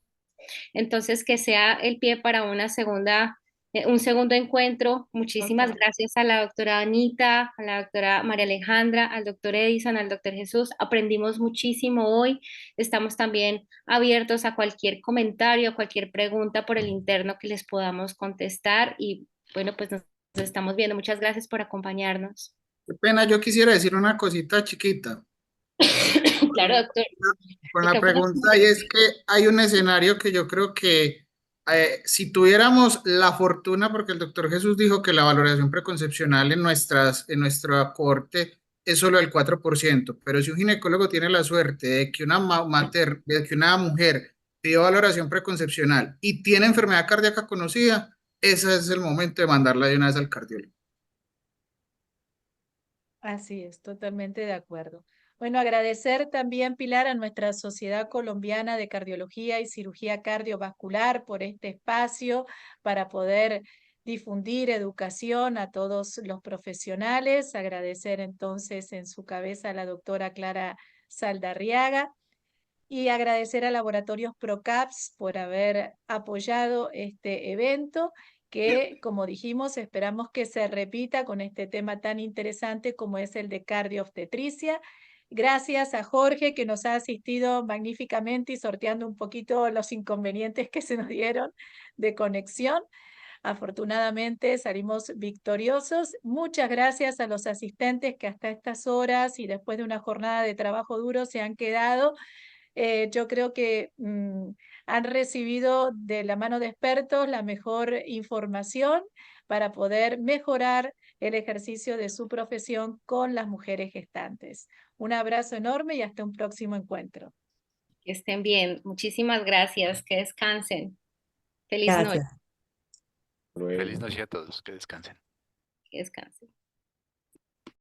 S3: Entonces, que sea el pie para un segundo encuentro. Muchísimas
S1: Total.
S3: gracias a la doctora Anita, a la doctora María Alejandra, al doctor Edison, al doctor Jesús. Aprendimos muchísimo hoy. Estamos también abiertos a cualquier comentario, a cualquier pregunta por el interno que les podamos contestar. Y bueno, pues nos estamos viendo. Muchas gracias por acompañarnos.
S4: Qué pena, yo quisiera decir una cosita chiquita.
S3: Claro, doctor.
S4: Con la
S3: Micrófono.
S4: pregunta, y es que hay un escenario que yo creo que si tuviéramos la fortuna, porque el doctor Jesús dijo que la valoración preconcepcional en nuestro corte es solo el 4%, pero si un ginecólogo tiene la suerte de que de que una mujer pidió valoración preconcepcional y tiene enfermedad cardíaca conocida, ese es el momento de mandarla de una vez al cardiólogo.
S1: Así es, totalmente de acuerdo. Bueno, agradecer también, Pilar, a nuestra Sociedad Colombiana de Cardiología y Cirugía Cardiovascular por este espacio para poder difundir educación a todos los profesionales. Agradecer entonces en su cabeza a la doctora Clara Saldarriaga y agradecer a Laboratorios ProCaps por haber apoyado este evento que, como dijimos, esperamos que se repita con este tema tan interesante como es el de cardioobstetricia. Gracias a Jorge, que nos ha asistido magníficamente y sorteando un poquito los inconvenientes que se nos dieron de conexión. Afortunadamente salimos victoriosos. Muchas gracias a los asistentes que hasta estas horas y después de una jornada de trabajo duro se han quedado. Yo creo que han recibido de la mano de expertos la mejor información para poder mejorar el ejercicio de su profesión con las mujeres gestantes. Un abrazo enorme y hasta un próximo encuentro.
S3: Que estén bien. Muchísimas gracias. Que descansen. Feliz noche.
S2: Gracias.
S5: Luego.
S6: Feliz noche a todos, que descansen.
S3: Que descansen.